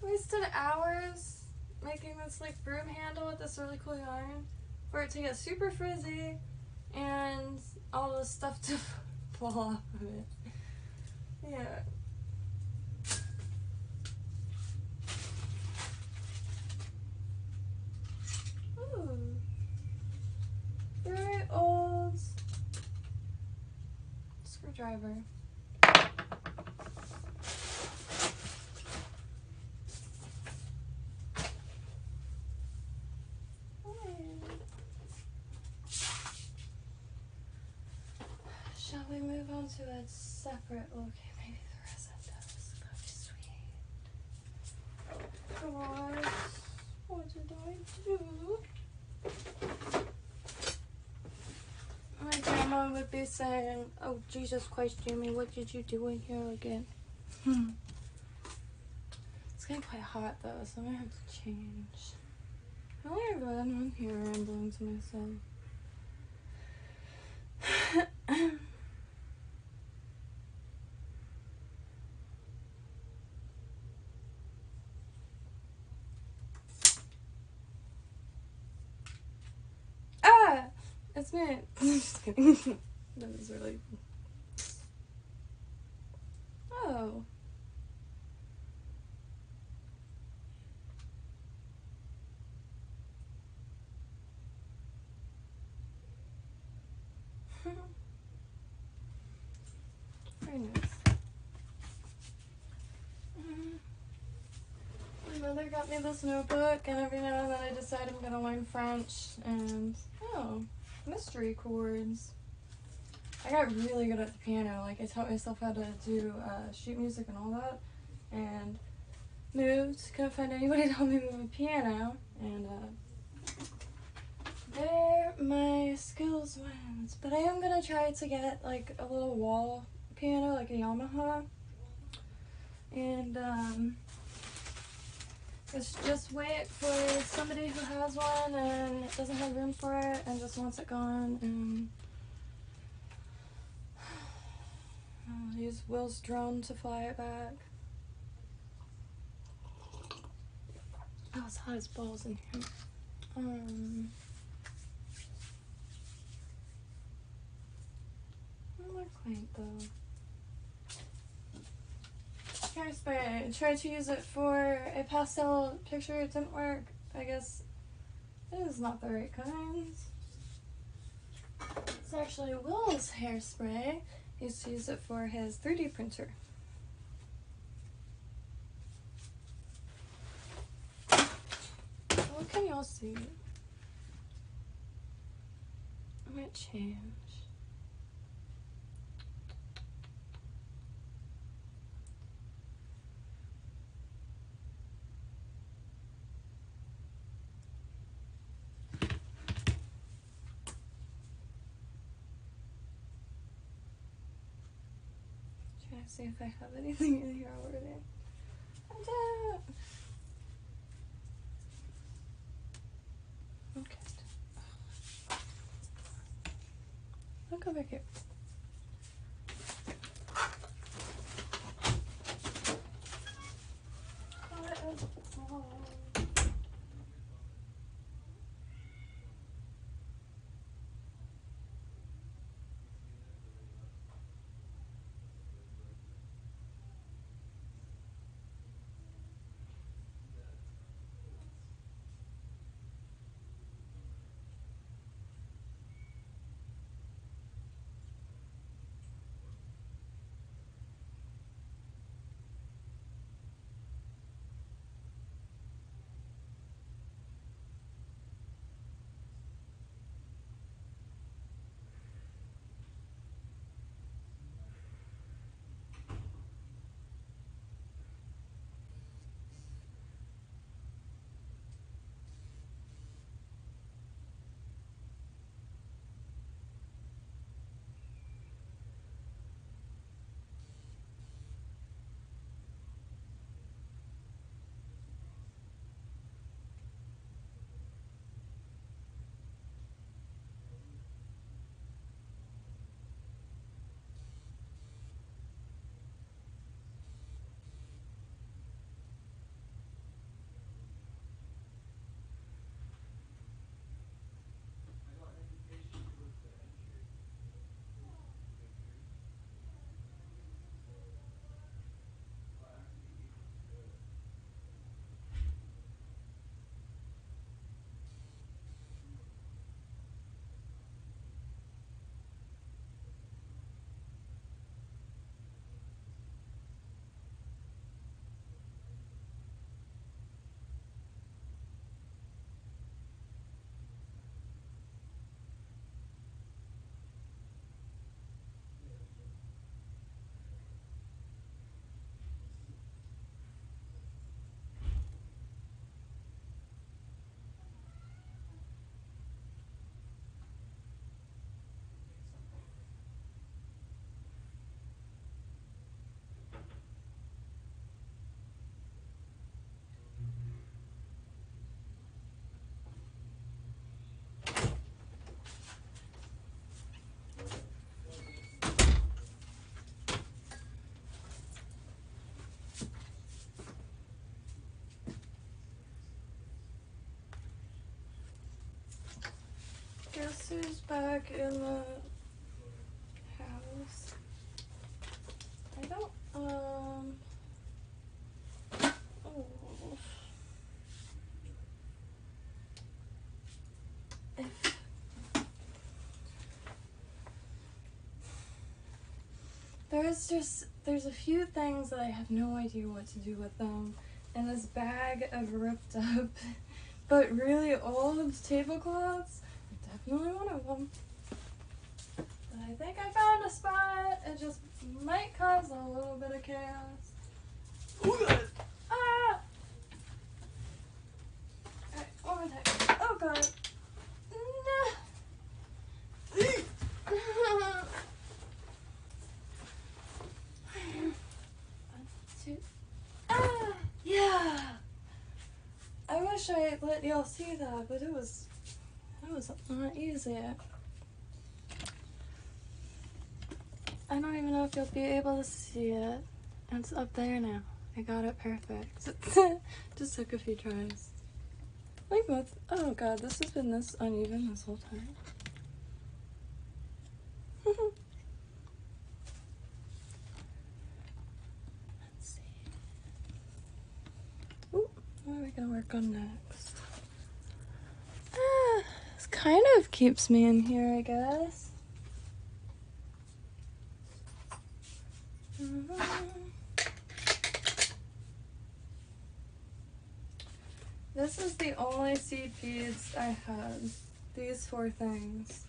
Wasted hours making this like broom handle with this really cool yarn for it to get super frizzy and all the stuff to fall off of it. Yeah. Ooh. Very old screwdriver. Shall we move on to a separate location? Maybe the rosettas. That'd be sweet. Gosh, what did I do? My grandma would be saying, "Oh, Jesus Christ, Jimmy, what did you do in here again?" It's getting quite hot though, so I'm gonna have to change. Oh my god, I'm here rambling to myself. Ah! It's me. Just kidding. That was really... Oh. Very nice. My mother got me this notebook, and every now and then I decide I'm gonna learn French, and oh, mystery chords. I got really good at the piano. Like, I taught myself how to do sheet music and all that, and moved. Couldn't find anybody to help me move a piano, and there my skills went. But I am gonna try to get like a little wall piano, like a Yamaha, and just wait for somebody who has one and doesn't have room for it and just wants it gone, and I'll use Will's drone to fly it back. Oh, it's hot as balls in here. More quaint though. Hairspray. I tried to use it for a pastel picture. It didn't work. I guess it is not the right kind. It's actually Will's hairspray. He used to use it for his 3D printer. What can y'all see? I might change. Trying to see if I have anything in here already. I don't. Okay. Look over here. Guess who's back in the house? I don't, oh. There's a few things that I have no idea what to do with them in this bag of ripped up, but really old tablecloths. Definitely one of them. But I think I found a spot. It just might cause a little bit of chaos. Oh god! Ah! Alright, one more time. Oh god! No! Yeah. I wish I let y'all see that, but it was not easy. I don't even know if you'll be able to see it. It's up there now. I got it perfect. Just took a few tries. Like both. Oh god, this has been this uneven this whole time. What are we gonna work on next? This kind of keeps me in here, I guess. This is the only seed beads I had. These 4 things.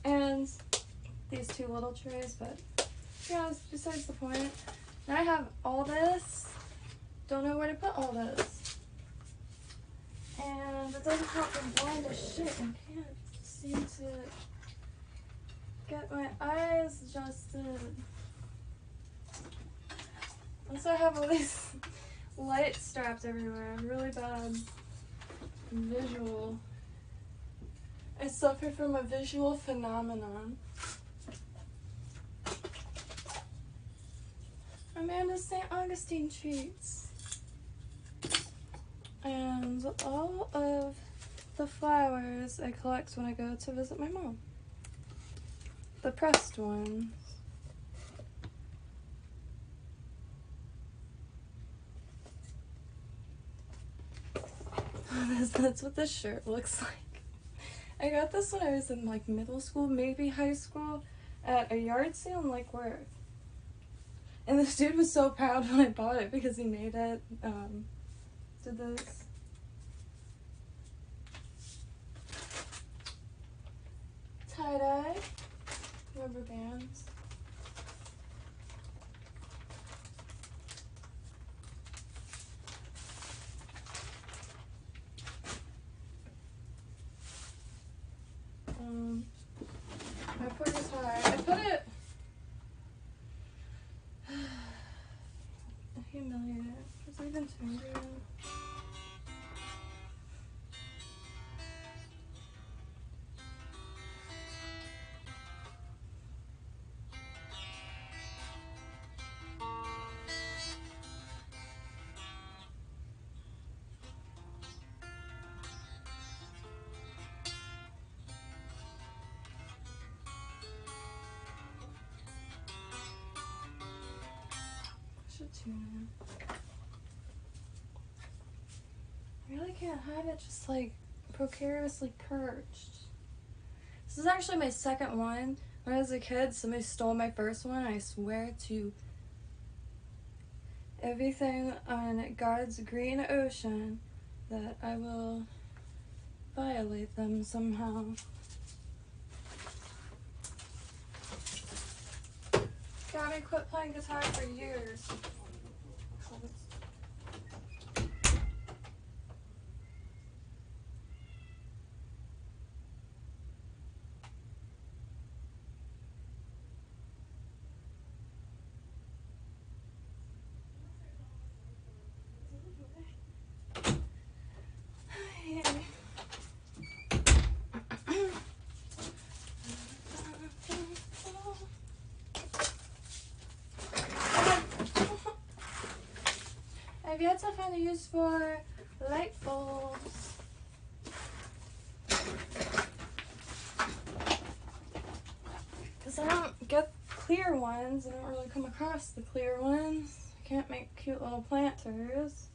And these 2 little trays, but yeah, besides the point. Now I have all this. Don't know where to put all this. And it doesn't help me blind as shit. I can't seem to get my eyes adjusted. Also, I have all these lights strapped everywhere. I'm really bad visual. I suffer from a visual phenomenon. Amanda's St. Augustine treats. And all of the flowers I collect when I go to visit my mom. The pressed ones. That's what this shirt looks like. I got this when I was in like middle school, maybe high school, at a yard sale in Lake Worth. And this dude was so proud when I bought it because he made it. Did this. Tie-dye. Rubber bands. My poor guitar. I put it. Humiliated. It's even tuned in. Should tune in. I really can't have it just like precariously perched. This is actually my second one. When I was a kid, somebody stole my first one. I swear to everything on God's green ocean that I will violate them somehow. Got me quit playing guitar for years. I've yet to find a use for light bulbs. clear ones. I don't really come across the clear ones. I can't make cute little planters.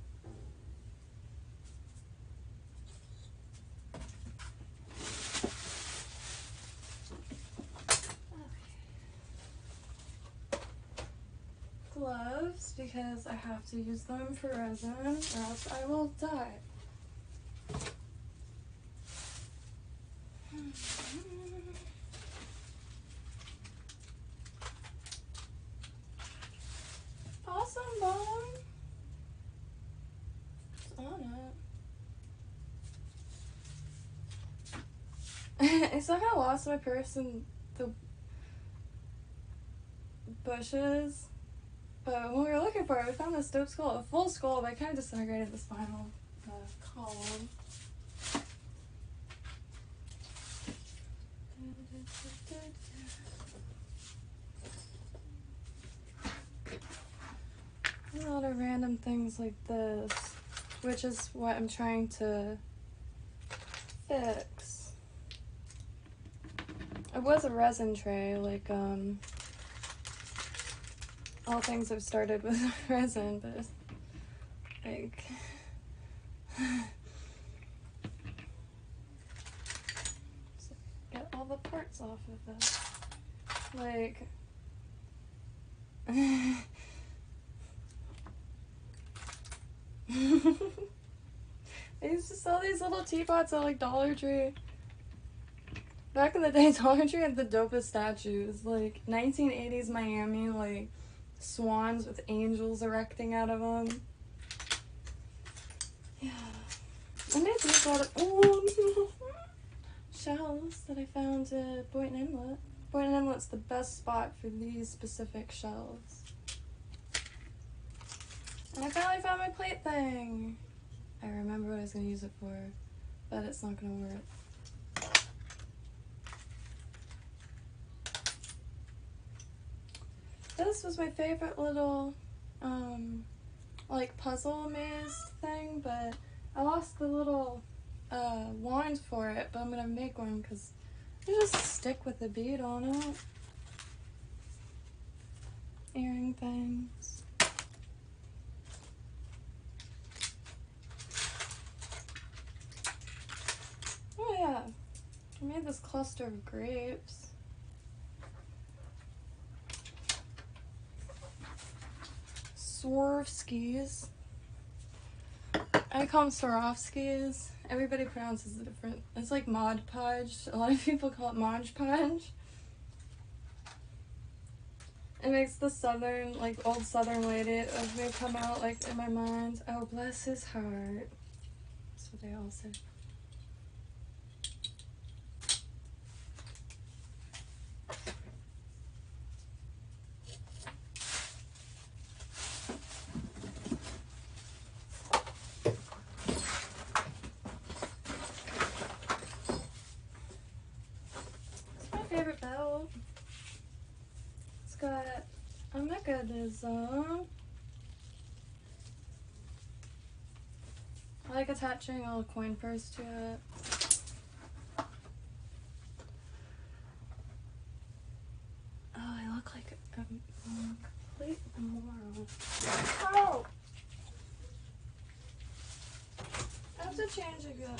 Gloves, because I have to use them for resin or else I will die. Possum bone. It's on it. I somehow lost my purse in the bushes. But when we were looking for it, we found this dope skull, a full skull, but I kind of disintegrated the spinal column. A lot of random things like this, which is what I'm trying to fix. It was a resin tray, like, all things have started with resin, but like so get all the parts off of this. Like they used to sell these little teapots at like Dollar Tree. Back in the day, Dollar Tree had the dopest statues, like 1980s Miami, like swans with angels erecting out of them. Yeah. I made these out of shells that I found at Boynton Inlet. Boynton Inlet's the best spot for these specific shells. And I finally found my plate thing. I remember what I was going to use it for, but it's not going to work. This was my favorite little, like puzzle maze thing, but I lost the little wand for it, but I'm gonna make one because you just stick with the bead on it. Earring things. Oh yeah, I made this cluster of grapes. Swarovskis. I call them Swarovskis. Everybody pronounces it different. It's like Mod Podge. A lot of people call it Mod Podge. It makes the southern, like old southern lady of me come out like in my mind. Oh, bless his heart. That's what they all say. Favorite belt. It's got a mechanism. I like attaching a little coin purse to it. Oh, I look like a complete moron. Oh! I have to change again.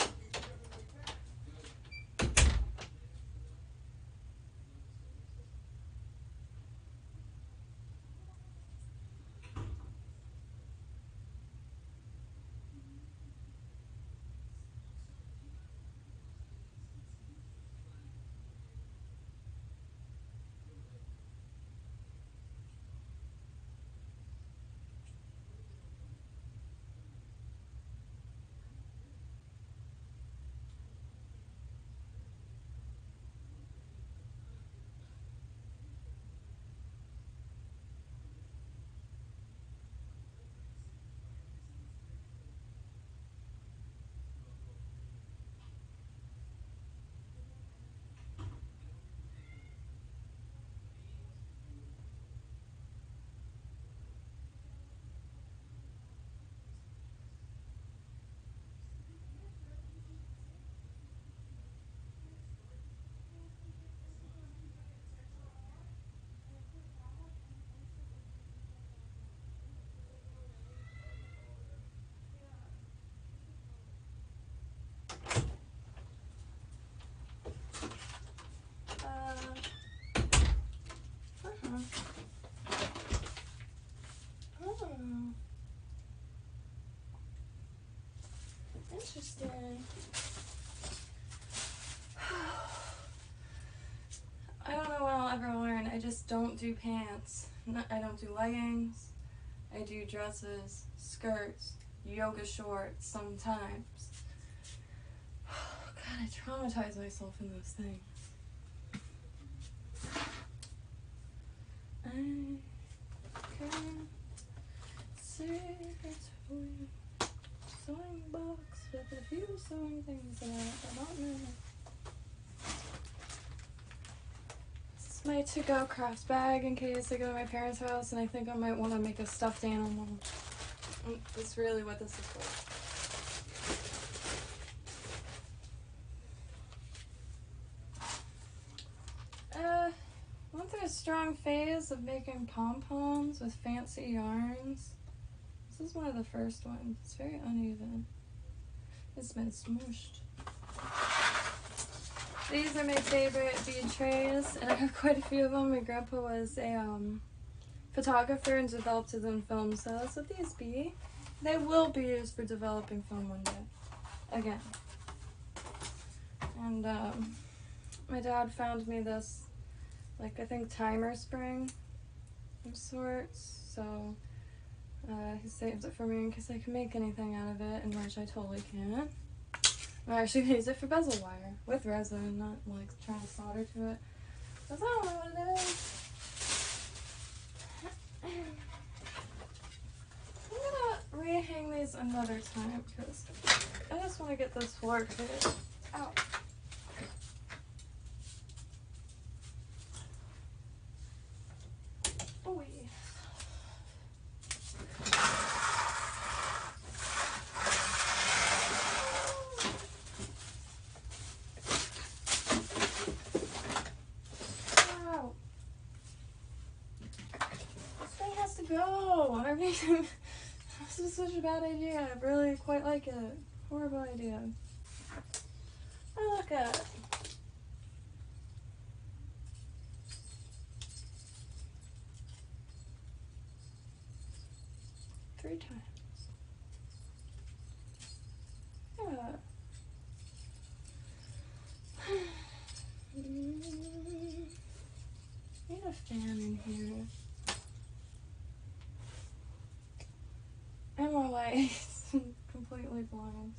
interesting. I don't know when I'll ever learn. I just don't do pants. I don't do leggings. I do dresses, skirts, yoga shorts sometimes. God, I traumatize myself in those things. I can see it's a sewing box with a few sewing things in it. I don't know. This is my to-go craft bag in case I go to my parents' house and I think I might want to make a stuffed animal. That's really what this is for. Went through a strong phase of making pom-poms with fancy yarns. This is one of the first ones. It's very uneven. It's been smooshed. These are my favorite bead trays, and I have quite a few of them. My grandpa was a photographer and developed his own film, so that's what these be. They will be used for developing film one day. Again. And my dad found me this, like, I think timer spring of sorts, so he saved it for me in case I can make anything out of it, and which I totally can't. I actually use it for bezel wire with resin, not like trying to solder to it, because I don't know what it is. I'm gonna rehang these another time because I just want to get this floor cleared out. Oh, yeah. Wow. This thing has to go. This is such a bad idea. I really quite like it. Horrible idea. Oh, look at it. Three times. Yeah. Need a fan in here. And my lights completely blind.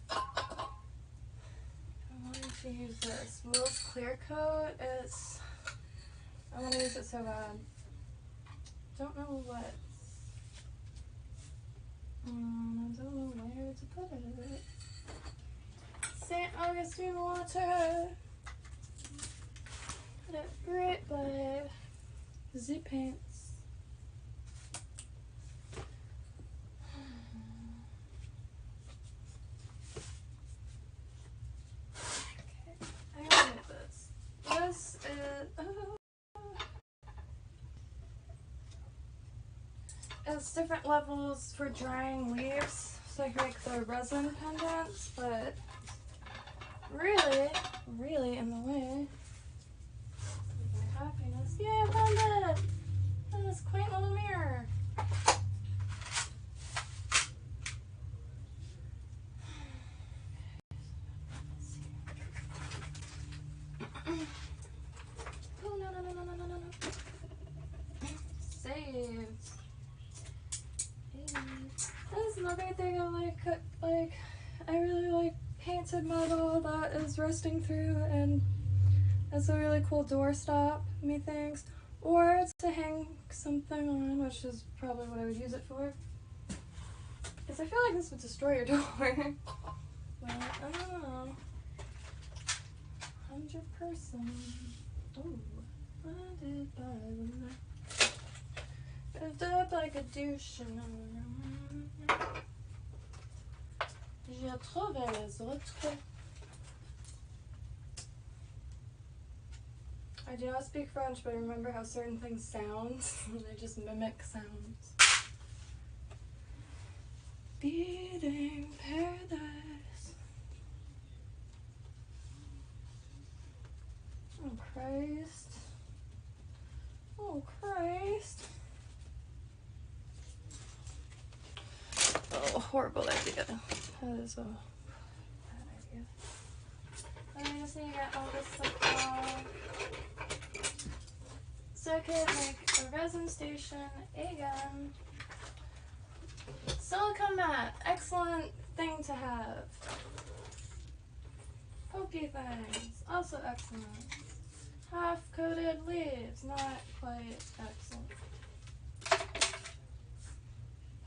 I wanted to use this Will's Clear Coat. I want to use it so bad. Don't know what. I don't know where to put it. St. Augustine water. Put it right by the pants. Okay, I gotta get this. This is. It's different levels for drying leaves, so I can make the resin pendants, but really in the way of my happiness. Yay, I found it! And this quaint little mirror. Oh, no. Saved. That's another thing I I really like painted metal that is rusting through, and that's a really cool doorstop, methinks. Or to hang something on, which is probably what I would use it for. Because I feel like this would destroy your door. But I don't know. 100%. Ooh. Blinded by the light. Lived up like a douche. J'ai trouvé les autres. I do not speak French, but I remember how certain things sound, and I just mimic sounds. Beating paradise. Oh, Christ. Oh, Christ. horrible idea. That is a bad idea. And I just need to get all this stuff off so I can make a resin station again. Silicone mat, excellent thing to have. Pokey things, also excellent. Half-coated leaves, not quite excellent.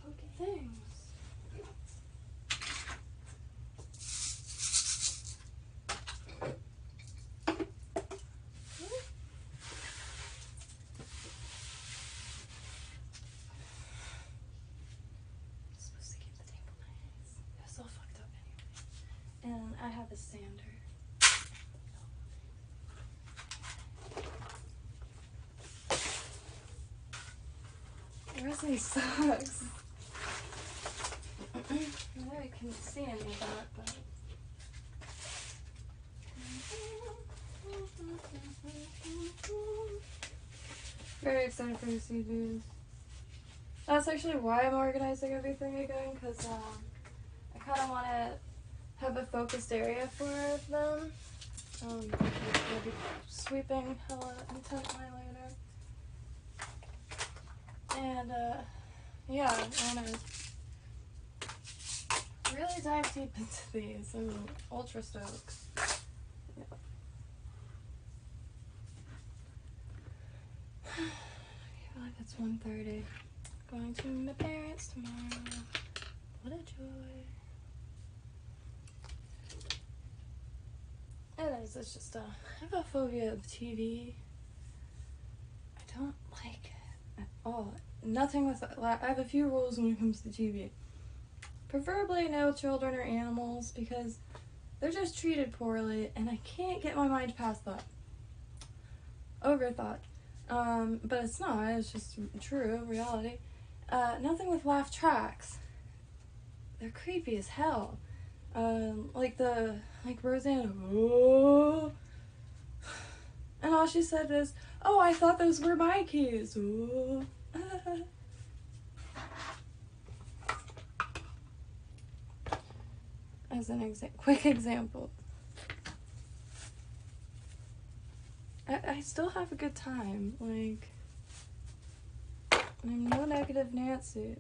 Pokey things. Supposed to keep the table nice. It's all fucked up anyway. And I have a sander. Resin sucks. I know you can't see any of that, but very excited for the CDs. That's actually why I'm organizing everything again, because I kind of want to have a focused area for them. I'll be sweeping hella intently later. And yeah, I want to really dive deep into these. I'm ultra stoked. Yeah. I feel like it's 1:30. Going to my parents tomorrow. What a joy. It is. It's just I have a phobia of TV. I don't like it at all. Nothing with I have a few rules when it comes to TV. Preferably no children or animals, because they're just treated poorly and I can't get my mind past that. Overthought. But it's not, it's just true reality. Nothing with laugh tracks. They're creepy as hell. Like Roseanne, oh, and all she said is, "Oh, I thought those were my keys." Oh. As an quick example, I still have a good time. Like, I'm no negative Nancy.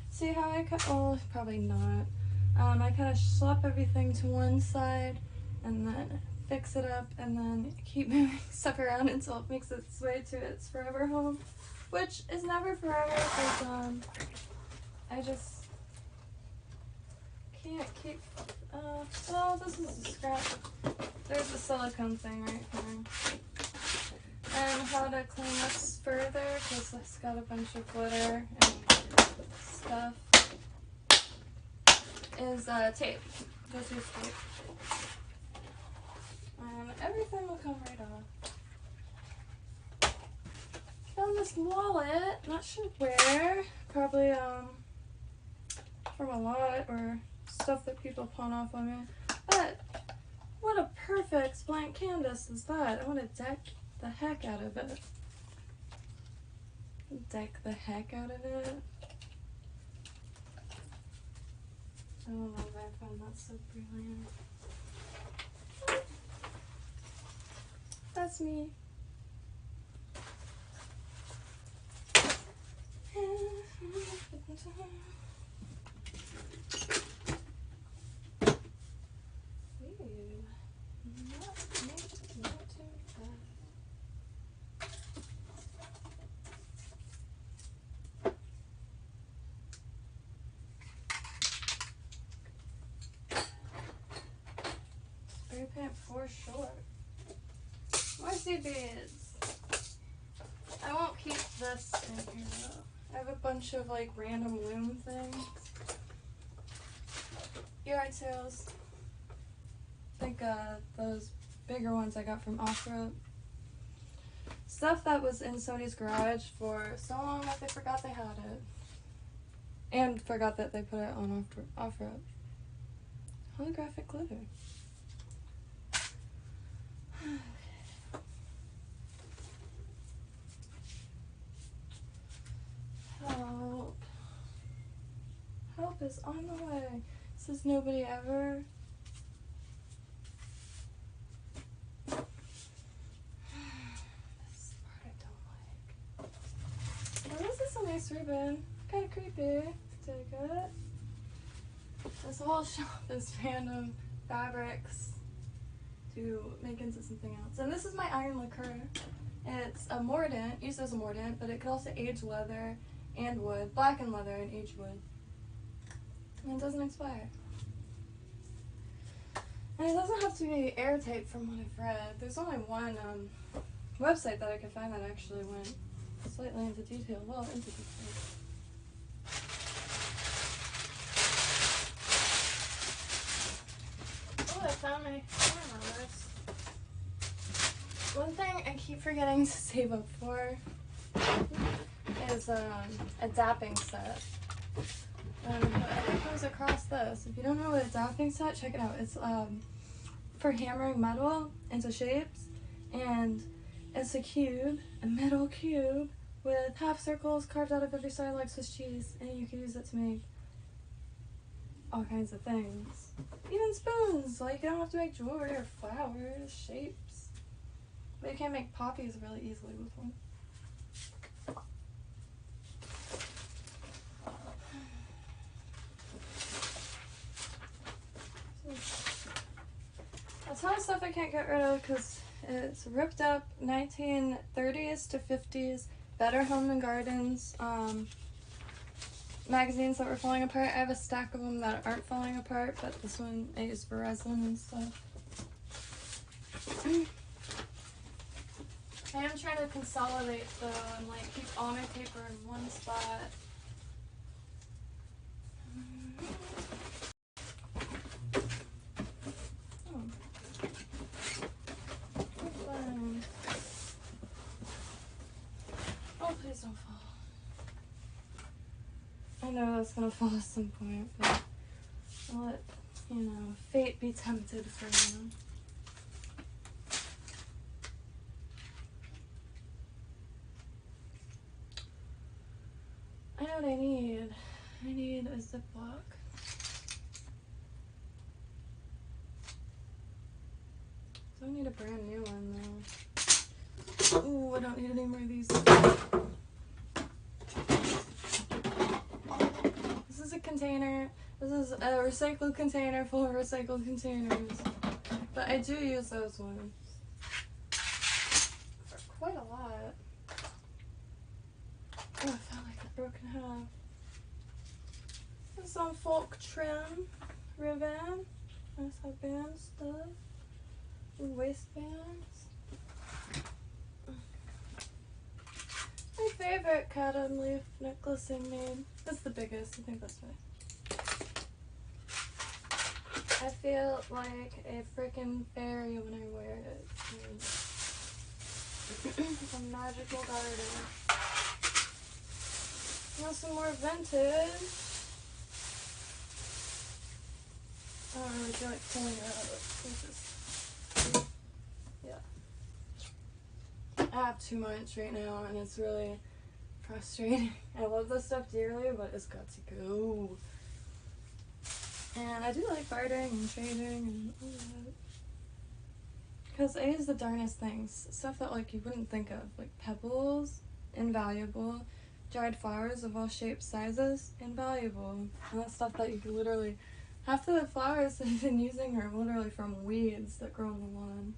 See how I well, probably not. I kind of slap everything to one side and then fix it up and then keep moving stuff around until it makes its way to its forever home, which is never forever because I just can't keep, well, this is a scrap. There's a silicone thing right here. And how to clean this further, because it's got a bunch of glitter and stuff, is tape. Just use tape. And everything will come right off. Found this wallet, not sure where, probably from a lot or stuff that people pawn off on me. But what a perfect blank canvas is that? I want to deck the heck out of it. Deck the heck out of it. I don't know if I found that so brilliant. That's me. Spray paint for sure. More sea beads. I won't keep this in here though. I have a bunch of like random loom things. Yard sales. I think those bigger ones I got from Off-Road. Stuff that was in Sony's garage for so long that they forgot they had it. And forgot that they put it on Off-Road. Holographic glitter. help is on the way. This is Nobody Ever. This part I don't like. Oh, this is a nice ribbon. Kind of creepy. Take it. This whole shelf is random fabrics to make into something else. And this is my iron lacquer. It's a mordant, used as a mordant, but it could also age leather and wood, blackened leather and age wood. And it doesn't expire. And it doesn't have to be airtight from what I've read. There's only one website that I could find that actually went slightly into detail. Well, into detail. Oh, I found my camera. One thing I keep forgetting to save up for is a dapping set. It goes across this. If you don't know what a dapping set, check it out. It's for hammering metal into shapes, and it's a cube, a metal cube with half circles carved out of every side like Swiss cheese, and you can use it to make all kinds of things. Even spoons. Like, you don't have to make jewelry or flowers, shapes. But you can make poppies really easily with one. A ton of stuff I can't get rid of because it's ripped up 1930s to 50s Better Home and Gardens magazines that were falling apart. I have a stack of them that aren't falling apart, but this one I use for resin and stuff. I am trying to consolidate though and like keep all my paper in one spot. Oh, please don't fall. I know that's gonna fall at some point, but I'll let, you know, fate be tempted for you. I know what I need. I need a Ziploc. Don't need a brand new one though. Ooh, I don't need any more of these. This is a container. This is a recycled container full of recycled containers. But I do use those ones for quite a lot. Oh, I felt like a broken half. Some folk trim ribbon. Nice headband stuff. Waistbands. My favorite cat and leaf necklace I made. That's the biggest. I think that's right. I feel like a freaking fairy when I wear it. It's a magical garden. Now some more vintage. I don't really feel like pulling it out. Yeah. I have too much right now and it's really frustrating. I love this stuff dearly, but it's got to go. And I do like bartering and trading and all that. Because I use the darnest things. Stuff that like you wouldn't think of. Like pebbles, invaluable. Dried flowers of all shapes, sizes, invaluable. And that's stuff that you could literally... Half of the flowers I've been using are literally from weeds that grow on the lawn.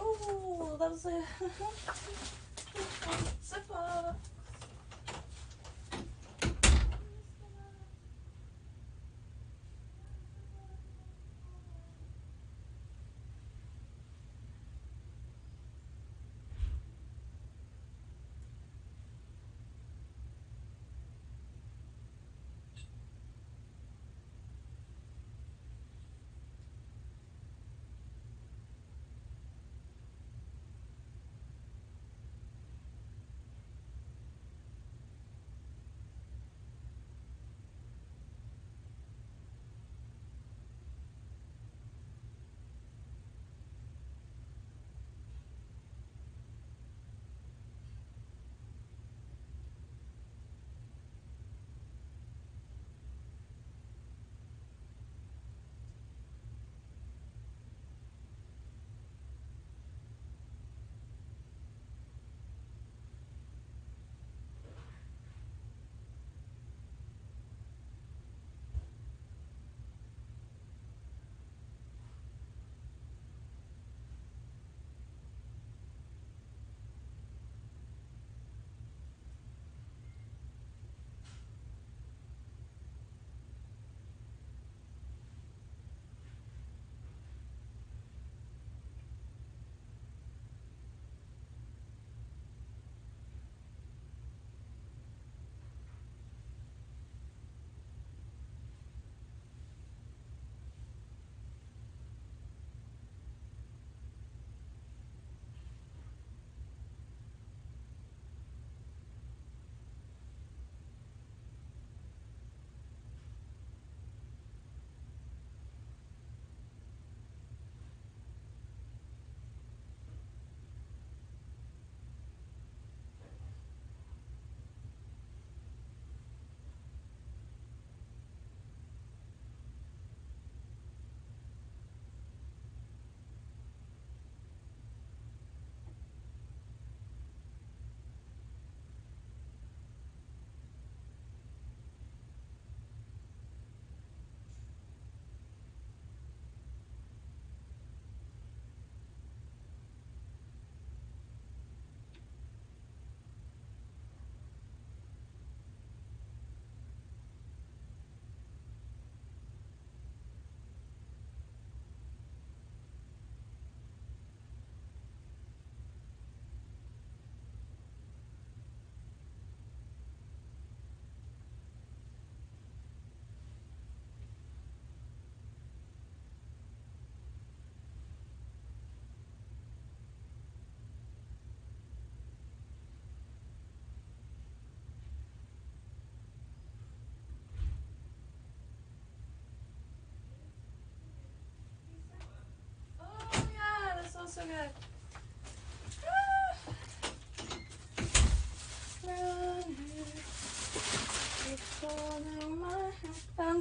Oh, that was a Ziploc.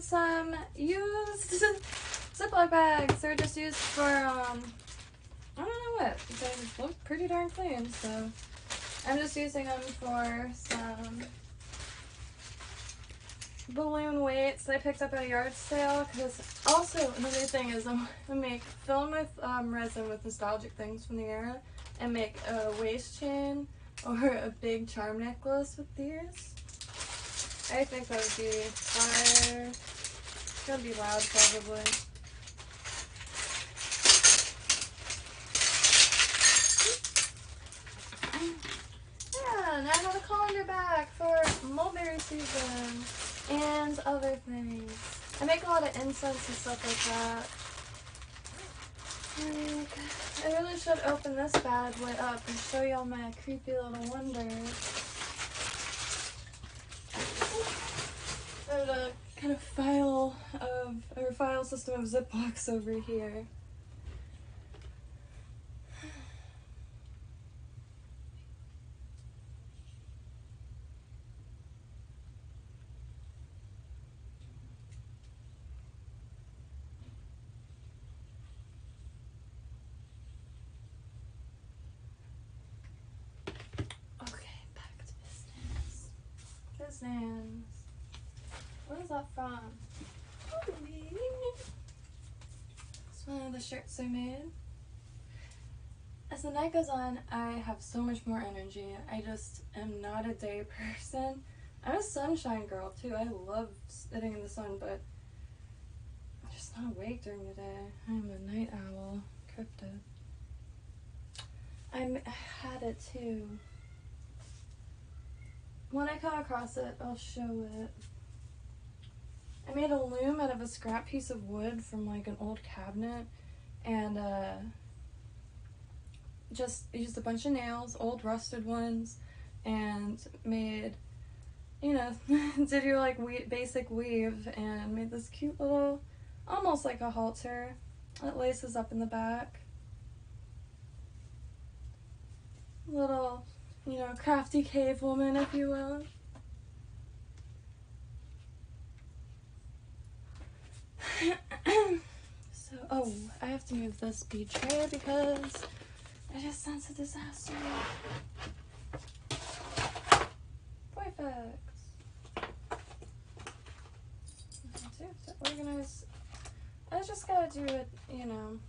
some used Ziploc bags. They're just used for, I don't know what. They look pretty darn clean, so I'm just using them for some balloon weights that I picked up at a yard sale. Because also another thing is I'm gonna fill in with resin with nostalgic things from the era and make a waist chain or a big charm necklace with these. I think that would be fire. It's gonna be loud probably. Yeah, and I have a colander back for mulberry season and other things. I make a lot of incense and stuff like that. And I really should open this bad boy up and show y'all my creepy little wonders. I have a kind of file system of Ziplocs over here. Okay, back to business. Business. What is that from? It's one of the shirts I made. As the night goes on, I have so much more energy. I just am not a day person. I'm a sunshine girl too. I love sitting in the sun, but I'm just not awake during the day. I'm a night owl. Cryptid. I had it too. When I come across it, I'll show it. I made a loom out of a scrap piece of wood from like an old cabinet, and just used a bunch of nails, old rusted ones, and made, you know, did your like basic weave, and made this cute little, almost like a halter that laces up in the back. Little, you know, crafty cave woman, if you will. So, oh, I have to move this bead tray because I just sense a disaster. Perfect. I do have to organize. I just gotta do it, you know.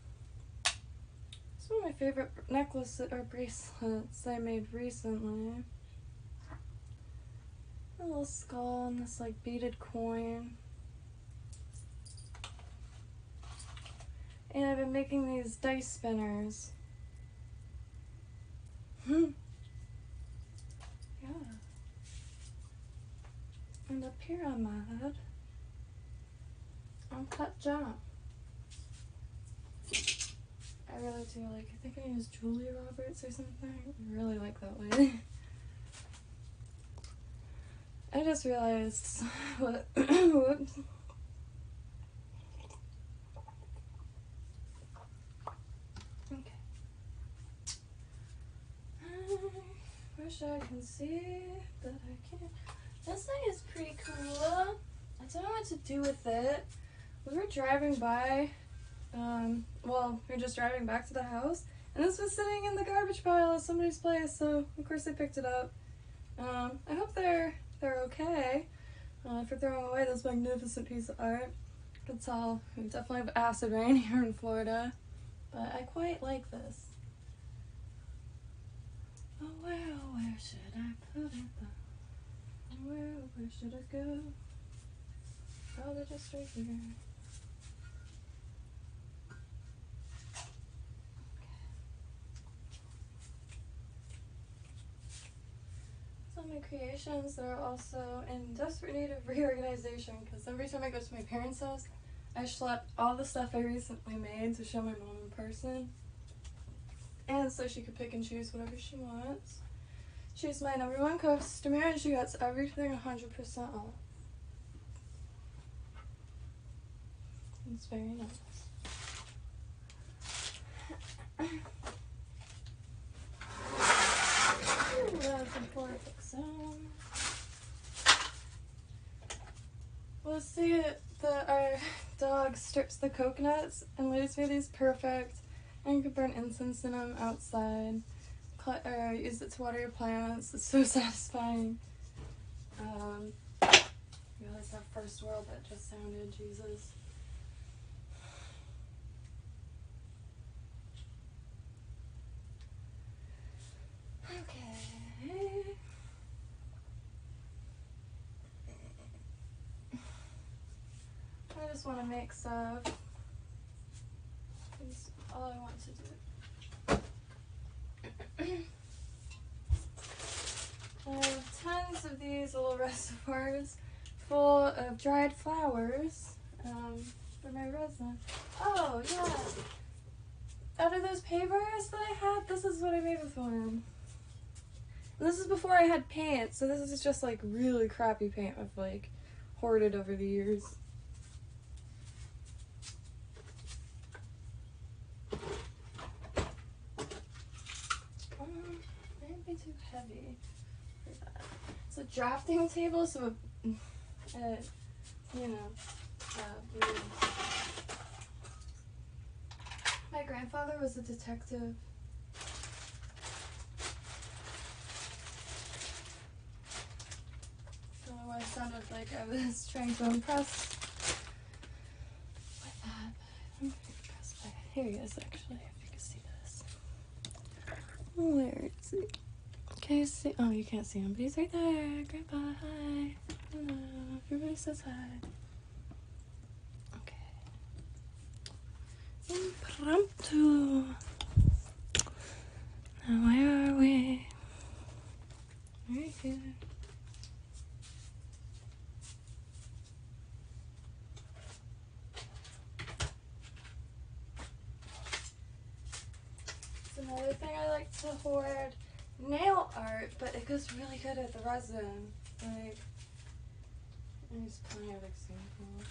It's one of my favorite necklaces or bracelets I made recently. A little skull and this like beaded coin. And I've been making these dice spinners. Yeah. And a pyramid. Uncut jump. I really do like, I think I use Julia Roberts or something. I really like that lady. I just realized what, whoops. Okay. I wish I can see, but I can't. This thing is pretty cool. I don't know what to do with it. We were driving by, well, we were just driving back to the house, and this was sitting in the garbage pile at somebody's place, so of course I picked it up. I hope they're okay for throwing away this magnificent piece of art. You can tell we definitely have acid rain here in Florida, but I quite like this. Oh well, where should I put it though? Well, where should it go? Probably just right here. Some of my creations that are also in desperate need of reorganization, because every time I go to my parents' house, I schlep all the stuff I recently made to show my mom in person. And so she could pick and choose whatever she wants. She's my #1 customer and she gets everything 100% off. It's very nice. Ooh, that's a perfect sound. We'll see it our dog strips the coconuts and leaves me these perfect, and you can burn incense in them outside, or use it to water your plants. It's so satisfying. You realize how first world that just sounded, Jesus. Okay. I just want to make stuff. That's all I want to do. I have tons of these little reservoirs full of dried flowers for my resin. Oh, yeah. Out of those pavers that I had, this is what I made with one. And this is before I had paint, so this is just like really crappy paint I've like hoarded over the years. Might be too heavy for that. It's a drafting table, so you know, my grandfather was a detective. I don't know why it sounded like I was trying to impress with that, but I'm pretty impressed by it. Here he is, actually, if you can see this. Where is he? Can you see? Oh, you can't see him, but he's right there. Grandpa, hi. Hello. Everybody says hi. Okay. Impromptu. Now where are we? Right here. So another thing I like to hoard, nail art, but it goes really good at the resin. Like, there's plenty of examples.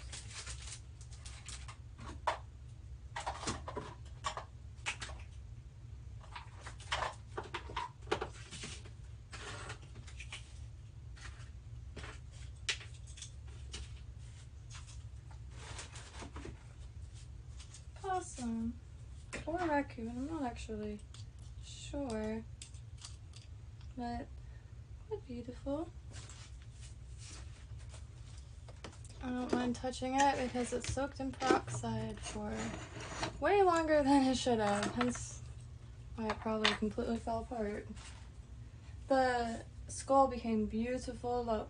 Possum or raccoon, I'm not actually sure, but what beautiful. I don't mind touching it because it's soaked in peroxide for way longer than it should have, hence why it probably completely fell apart. The skull became beautiful, but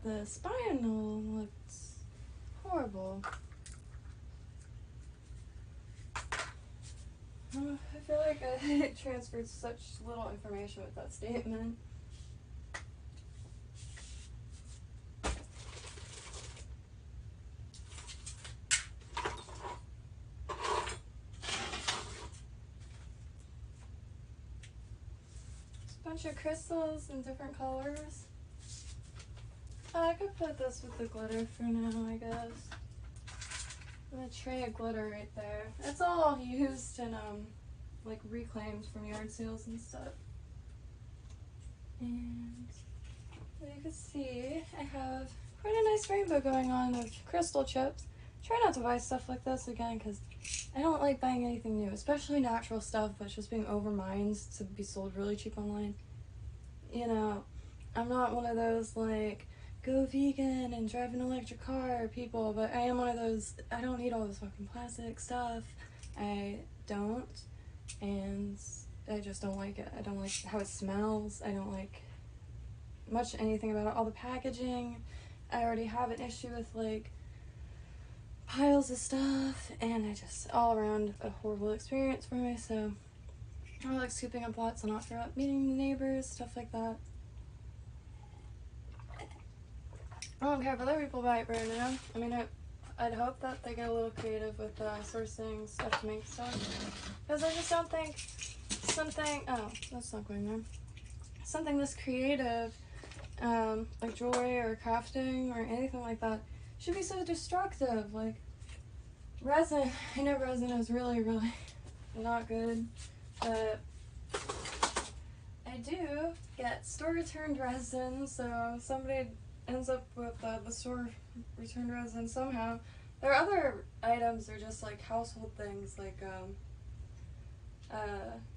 the spinal looks horrible. I feel like I transferred such little information with that statement. Just a bunch of crystals in different colors. I could put this with the glitter for now, I guess. And a tray of glitter right there. It's all used and like reclaimed from yard sales and stuff. And as you can see, I have quite a nice rainbow going on of crystal chips. Try not to buy stuff like this again because I don't like buying anything new, especially natural stuff that's just being overmined to be sold really cheap online. You know, I'm not one of those like go vegan and drive an electric car people, but I am one of those, I don't need all this fucking plastic stuff. I don't, and I just don't like it. I don't like how it smells. I don't like much anything about it. All the packaging, I already have an issue with like piles of stuff, and I just all around a horrible experience for me. So I like scooping up lots and not throw up, meeting the neighbors, stuff like that. I don't care if other people buy it right now. I mean, I'd hope that they get a little creative with sourcing stuff to make stuff. Because I just don't think something, oh, that's not going there. Something this creative, like jewelry or crafting or anything like that, should be so destructive. Like, resin, I know resin is really, really not good, but I I do get store returned resin, so somebody ends up with the store returned resin somehow. There are other items, they're just like household things, like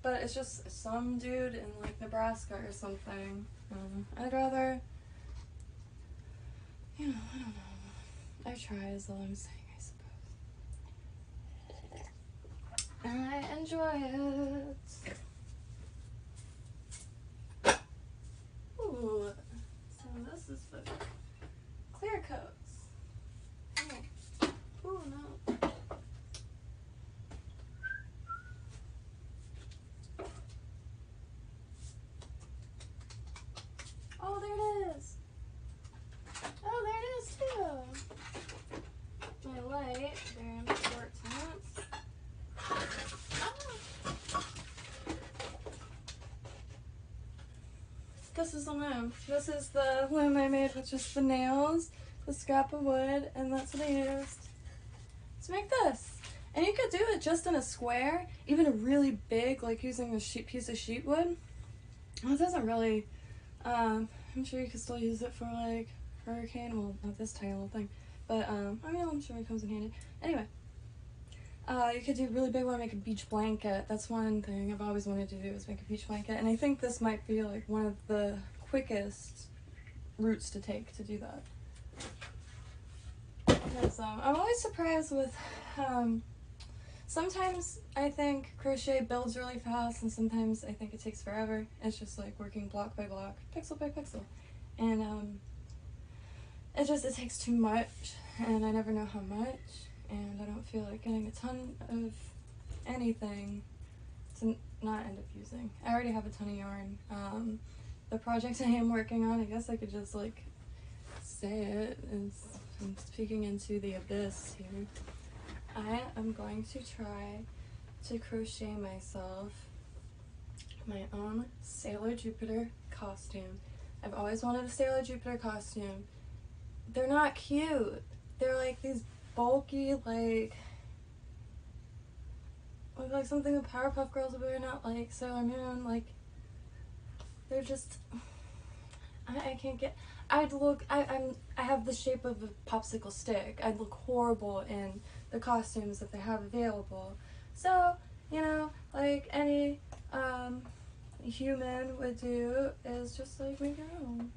but it's just some dude in like Nebraska or something. I'd rather, I don't know. I try is all I'm saying, I suppose. And I enjoy it. Ooh, so this is the clear coats. Oh. Ooh, no. Oh, there it is. Oh, there it is too. My light, very important. Ah. This is the loom. This is the loom I made with just the nails, the scrap of wood, and that's what I used to make this. And you could do it just in a square, even a really big, like using a piece of sheet wood. Well, it doesn't really, I'm sure you could still use it for like hurricane, well, not this tiny little thing, but I mean, I'm sure it comes in handy. Anyway, you could do a really big one, make a beach blanket. That's one thing I've always wanted to do, is make a beach blanket, and I think this might be like one of the quickest routes to take to do that. Because I'm always surprised with, sometimes I think crochet builds really fast, and sometimes I think it takes forever. It's just like working block by block, pixel by pixel, and it takes too much, and I never know how much, and I don't feel like getting a ton of anything to not end up using. I already have a ton of yarn. The project I am working on, I guess I could just like say it, is I'm speaking into the abyss here. I am going to try to crochet myself my own Sailor Jupiter costume. I've always wanted a Sailor Jupiter costume. They're not cute. They're like these bulky, like, look like something the Powerpuff Girls would wear, not like Sailor Moon. Like, they're just, I can't get, I have the shape of a popsicle stick. I'd look horrible in the costumes that they have available. So, you know, like any human would do, is just like make your own.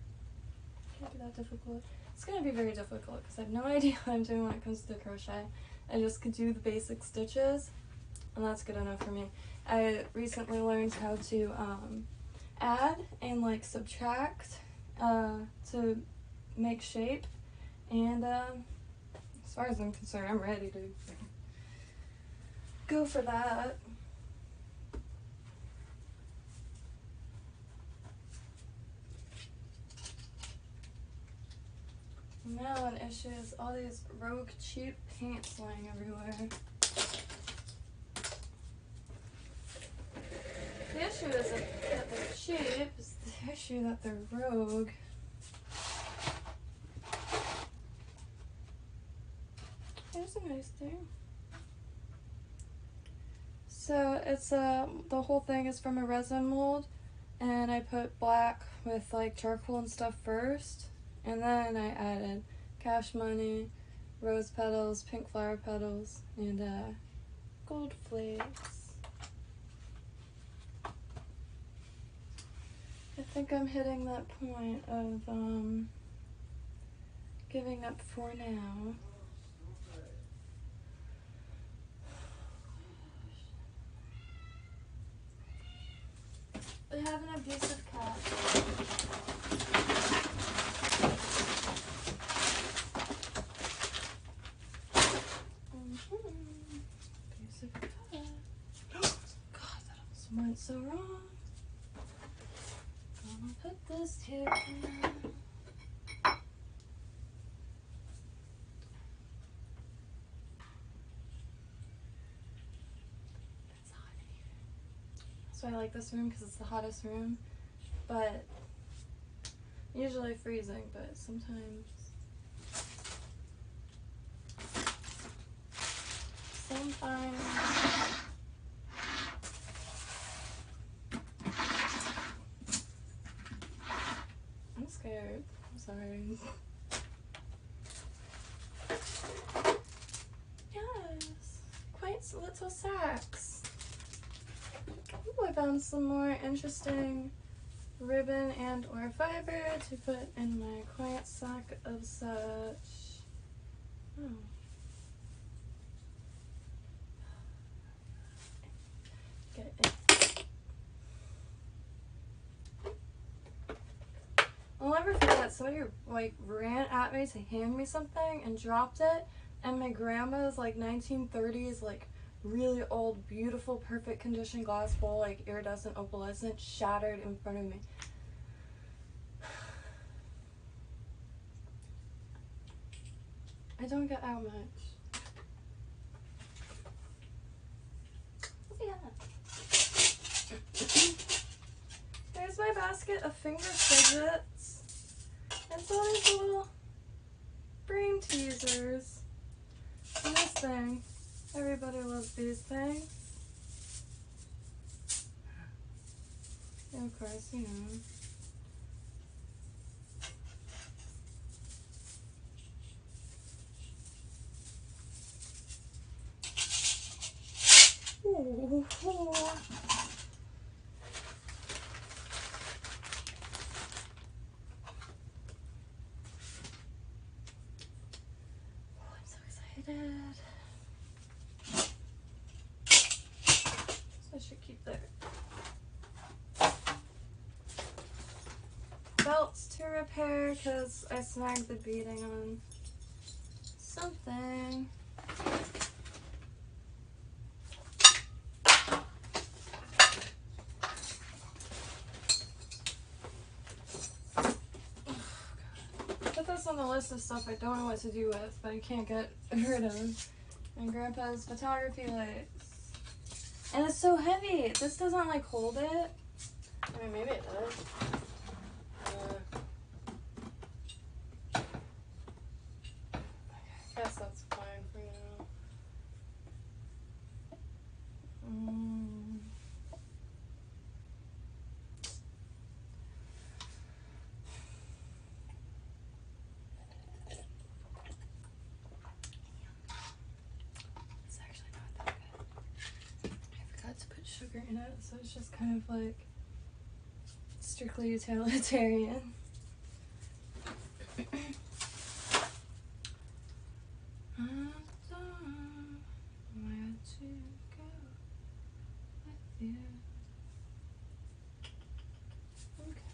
Can't be that difficult. It's gonna be very difficult because I have no idea what I'm doing when it comes to crochet. I just could do the basic stitches, and that's good enough for me. I recently learned how to add and like subtract to make shape, and as far as I'm concerned, I'm ready to go for that. Now an issue is all these rogue cheap pants lying everywhere. The issue isn't that they're cheap, it's the issue that they're rogue. There's a nice thing. So it's the whole thing is from a resin mold, and I put black with like charcoal and stuff first, and then I added cash money, rose petals, pink flower petals, and gold flakes. I think I'm hitting that point of giving up for now. I have an abusive cat. Abusive cat. God, that almost went so wrong. Gonna put this here. So I like this room because it's the hottest room, but usually freezing, but sometimes sorry. Yes, quite little sacks. Ooh, I found some more interesting ribbon and or fiber to put in my quiet sack of such. Oh. Get it. I'll never forget, somebody like ran at me to hand me something and dropped it, and my grandma's like 1930s like really old, beautiful, perfect condition glass bowl, like iridescent, opalescent, shattered in front of me. I don't get out much. Yeah. There's my basket of finger fidgets. It's all these little brain teasers. And this thing. Everybody loves these things. And of course, you know. Ooh. I'm so excited. So I should keep the belts to repair because I snagged the beading on something. Put this on the list of stuff I don't know what to do with, but I can't get rid of. And Grandpa's photography lights. And it's so heavy. This doesn't like hold it. I mean, maybe it does. I guess that's fine for now. It's actually not that good. I forgot to put sugar in it, so it's just kind of like strictly utilitarian. Where to go with you? Okay.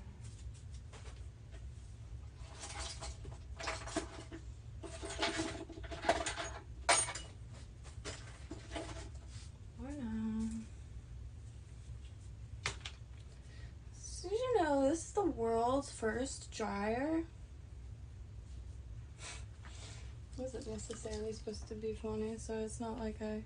Or no. So did you know this is the world's first dryer? Wasn't necessarily supposed to be funny, so it's not like I.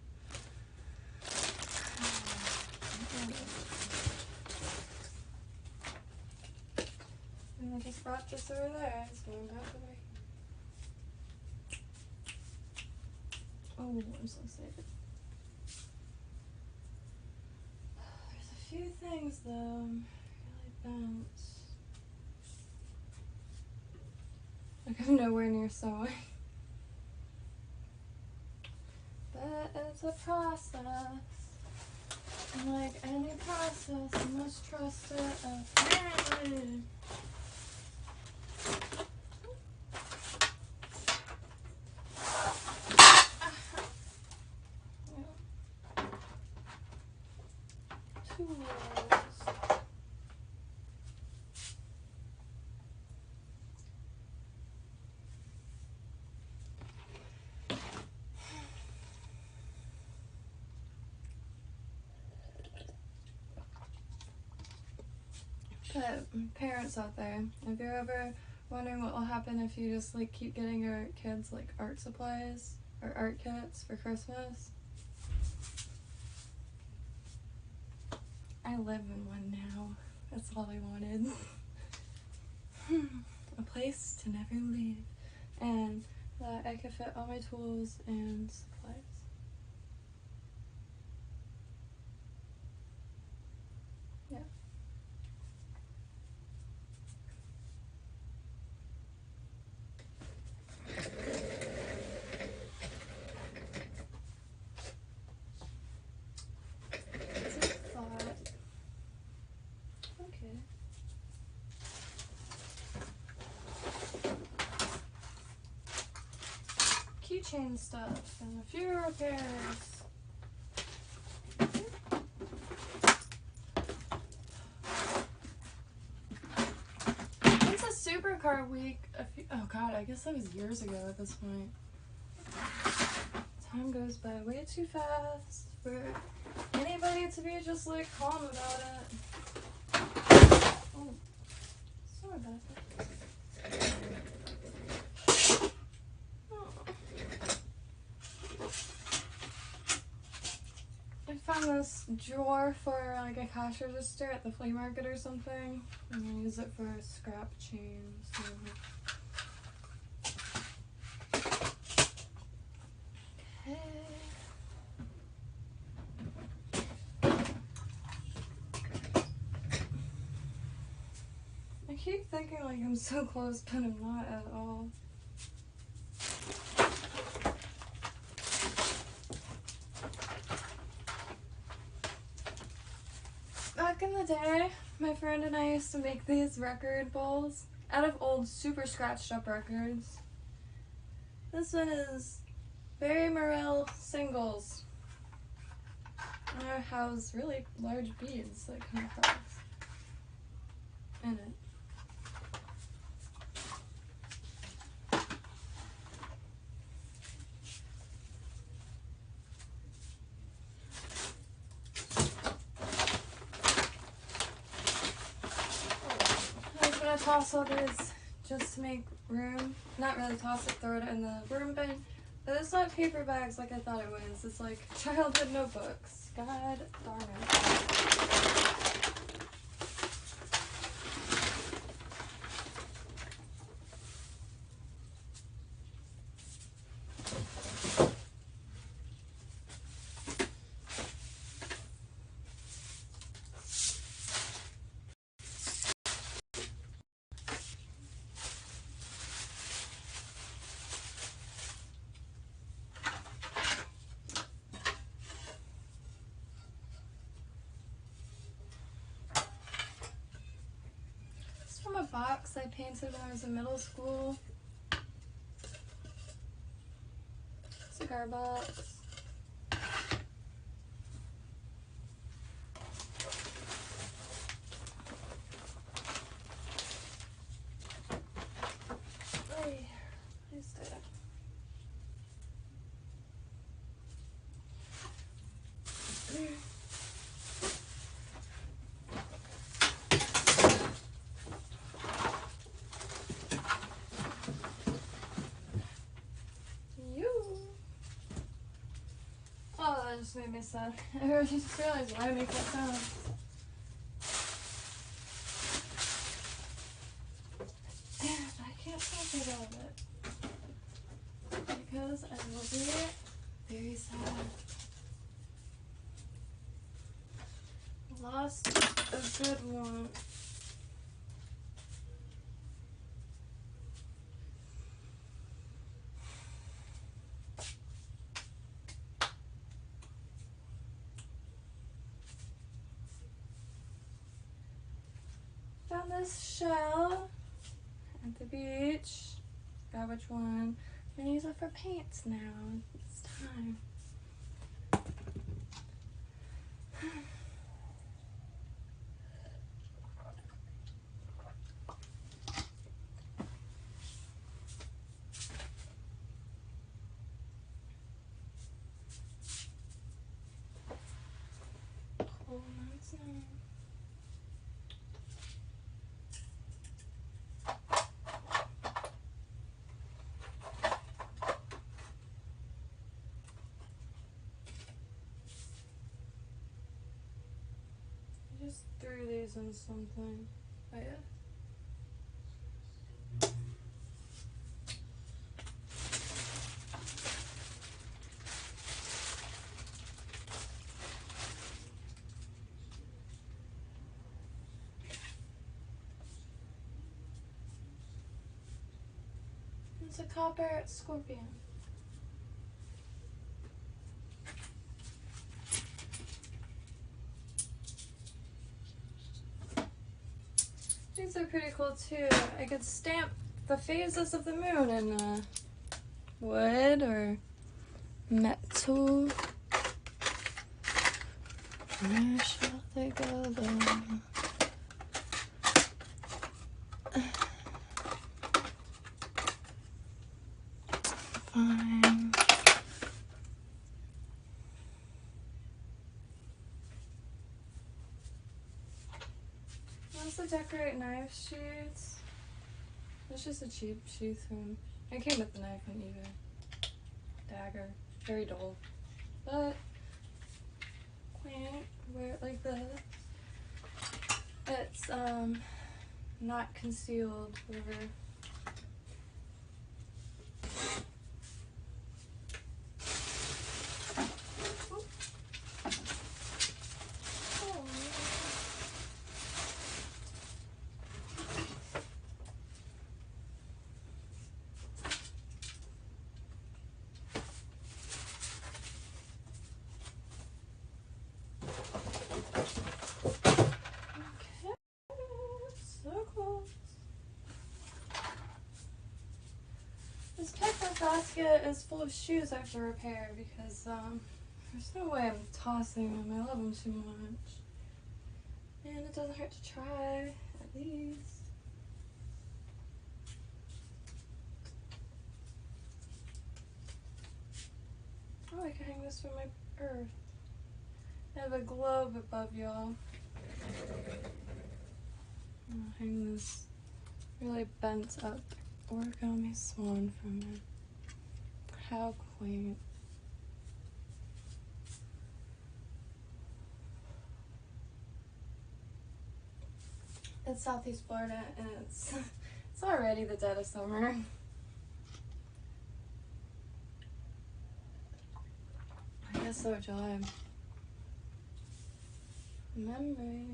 And I just brought this over there. It's going back over here. Oh, I'm so excited. There's a few things though. Really bent. Like I'm nowhere near sewing. But it's a process. And like any process, you must trust it apparently. Tools. But parents out there, if you're ever wondering what will happen if you just like keep getting your kids like art supplies or art kits for Christmas, I live in one now. That's all I wanted. A place to never leave, and that I could fit all my tools and supplies. Yeah. chain stuff and a few repairs. It's a supercar week. Oh god, I guess that was years ago at this point. Time goes by way too fast for anybody to be just like calm about it. Oh, sorry about that. I found this drawer for like a cash register at the flea market or something. I'm gonna use it for scrap chains. Okay. I keep thinking like I'm so close, but I'm not at all. Back in the day, my friend and I used to make these record bowls out of old super scratched up records. This one is Barry Morrell singles. And it has really large beads that come across in it. I was gonna toss all these just to make room. Not really toss it, throw it in the broom bin. But it's not paper bags like I thought it was. It's like childhood notebooks. God darn it. From a box I painted when I was in middle school. Cigar box. Hey, I stood up. Oh, that just made me sad. I just realized why I make that sound. And I can't talk about it because I will be very sad. Lost a good one. Found this shell at the beach. Got which one. I'm gonna use it for paints now. It's time. Oh, that's nice. I just threw these in something. Oh yeah. It's a copper scorpion. These are pretty cool too. I could stamp the phases of the moon and wood or metal. Where shall they go then? Fine. I also decorate knife sheaths. It's just a cheap sheath from. I came with the knife on eBay. Dagger. Very dull. But quaint. Wear it like this. It's not concealed over. This picnic basket is full of shoes I have to repair because there's no way I'm tossing them. I love them too much. And it doesn't hurt to try, at least. Oh, I can hang this from my earth. I have a globe above y'all. I'll hang this really bent up origami swan from it. How quaint. It's Southeast Florida and it's already the dead of summer. I guess so, July. Memories.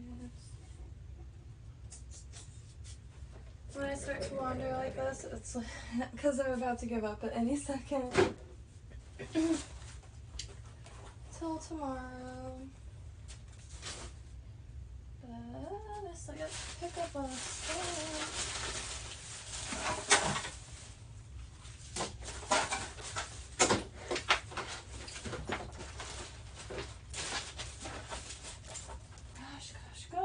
When I start to wander like this, it's because I'm about to give up at any second. Till tomorrow. But I still got to pick up a stuff. Gosh, gosh, gosh.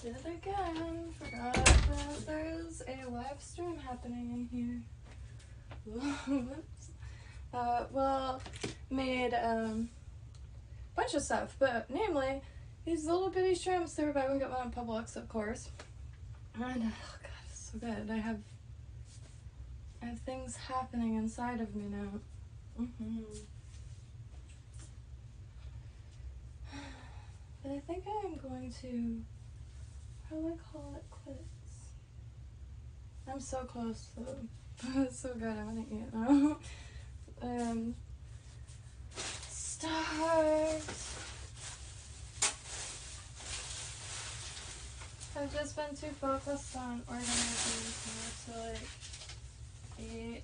Did it again. Forgot that there's a live stream happening in here. Whoops. Well, made a bunch of stuff, but namely these little bitty shrimps. They were buy one get one on Publix, of course. And oh god, it's so good. I have things happening inside of me now. But I think I'm going to probably call it quits. I'm so close though. It's so good. I'm gonna eat now. Start. I've just been too focused on organizing to like eat.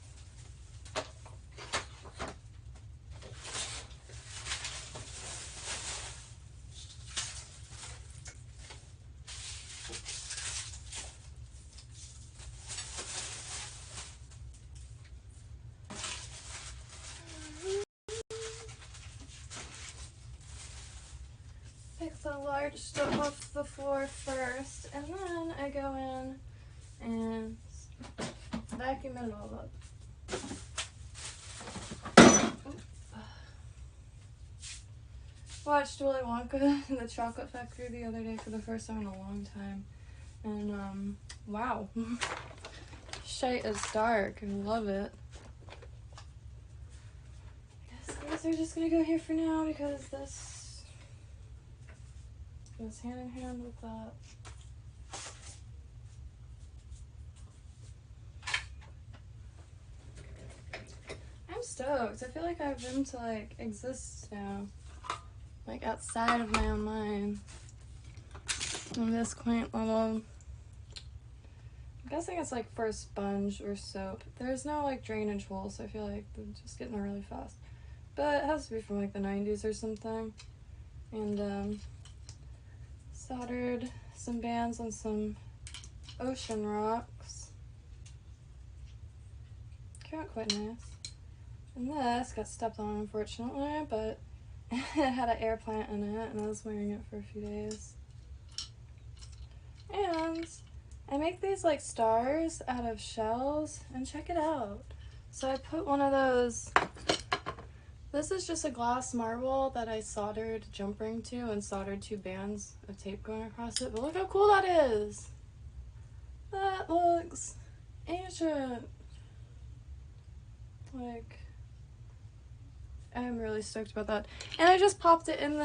Pick the large stuff off the floor first, and then I go in and vacuum it all up. Watched Willy Wonka and the Chocolate Factory the other day for the first time in a long time, and wow, shite is dark. I love it. I guess these are just gonna go here for now because this goes hand in hand with that. I'm stoked. I feel like I have room to like exist now, like outside of my own mind. On this quaint little, I'm guessing it's like for a sponge or soap. There's no like drainage hole, so I feel like they're just getting there really fast. But it has to be from like the 90s or something. And soldered some bands on some ocean rocks. Came out quite nice. And this got stepped on, unfortunately, but it had an air plant in it, and I was wearing it for a few days. And I make these like stars out of shells, and check it out. So I put one of those, this is just a glass marble that I soldered a jump ring to and soldered 2 bands of tape going across it, but look how cool that is! That looks ancient! Like, I'm really stoked about that. And I just popped it in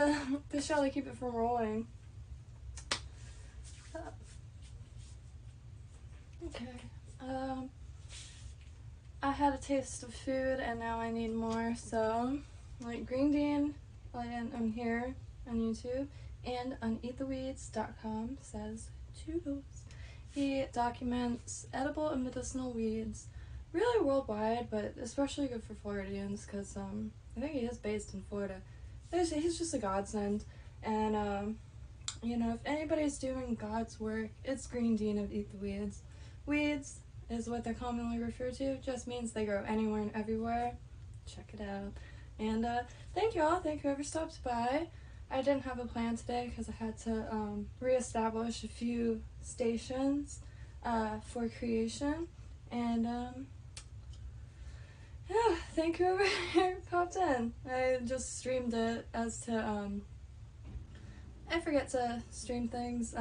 the shell to keep it from rolling. Okay. I had a taste of food and now I need more, so like Green Dean, I'm here on YouTube, and on eattheweeds.com says toodles. He documents edible and medicinal weeds, really worldwide, but especially good for Floridians because I think he is based in Florida. He's just a godsend, and you know, if anybody's doing God's work, it's Green Dean of Eat the Weeds. Weeds is what they're commonly referred to. Just means they grow anywhere and everywhere. Check it out. And thank you all. Thank you whoever stopped by. I didn't have a plan today because I had to reestablish a few stations for creation. And yeah, thank you whoever popped in. I just streamed it as to I forget to stream things.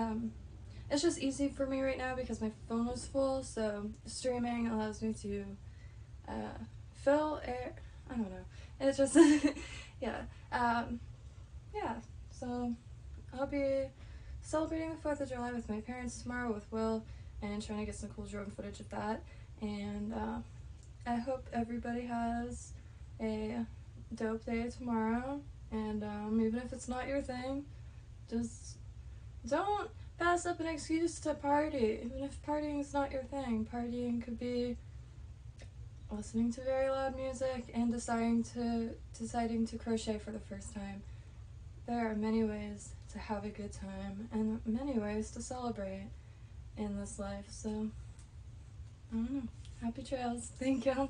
It's just easy for me right now because my phone was full, so streaming allows me to fill air. I don't know. It's just, yeah. Yeah, so I'll be celebrating the 4th of July with my parents tomorrow with Will and trying to get some cool drone footage of that. And I hope everybody has a dope day tomorrow. And even if it's not your thing, just don't pass up an excuse to party. Even if partying is not your thing, partying could be listening to very loud music and deciding to crochet for the first time. There are many ways to have a good time and many ways to celebrate in this life. So I don't know. Happy trails. Thank you.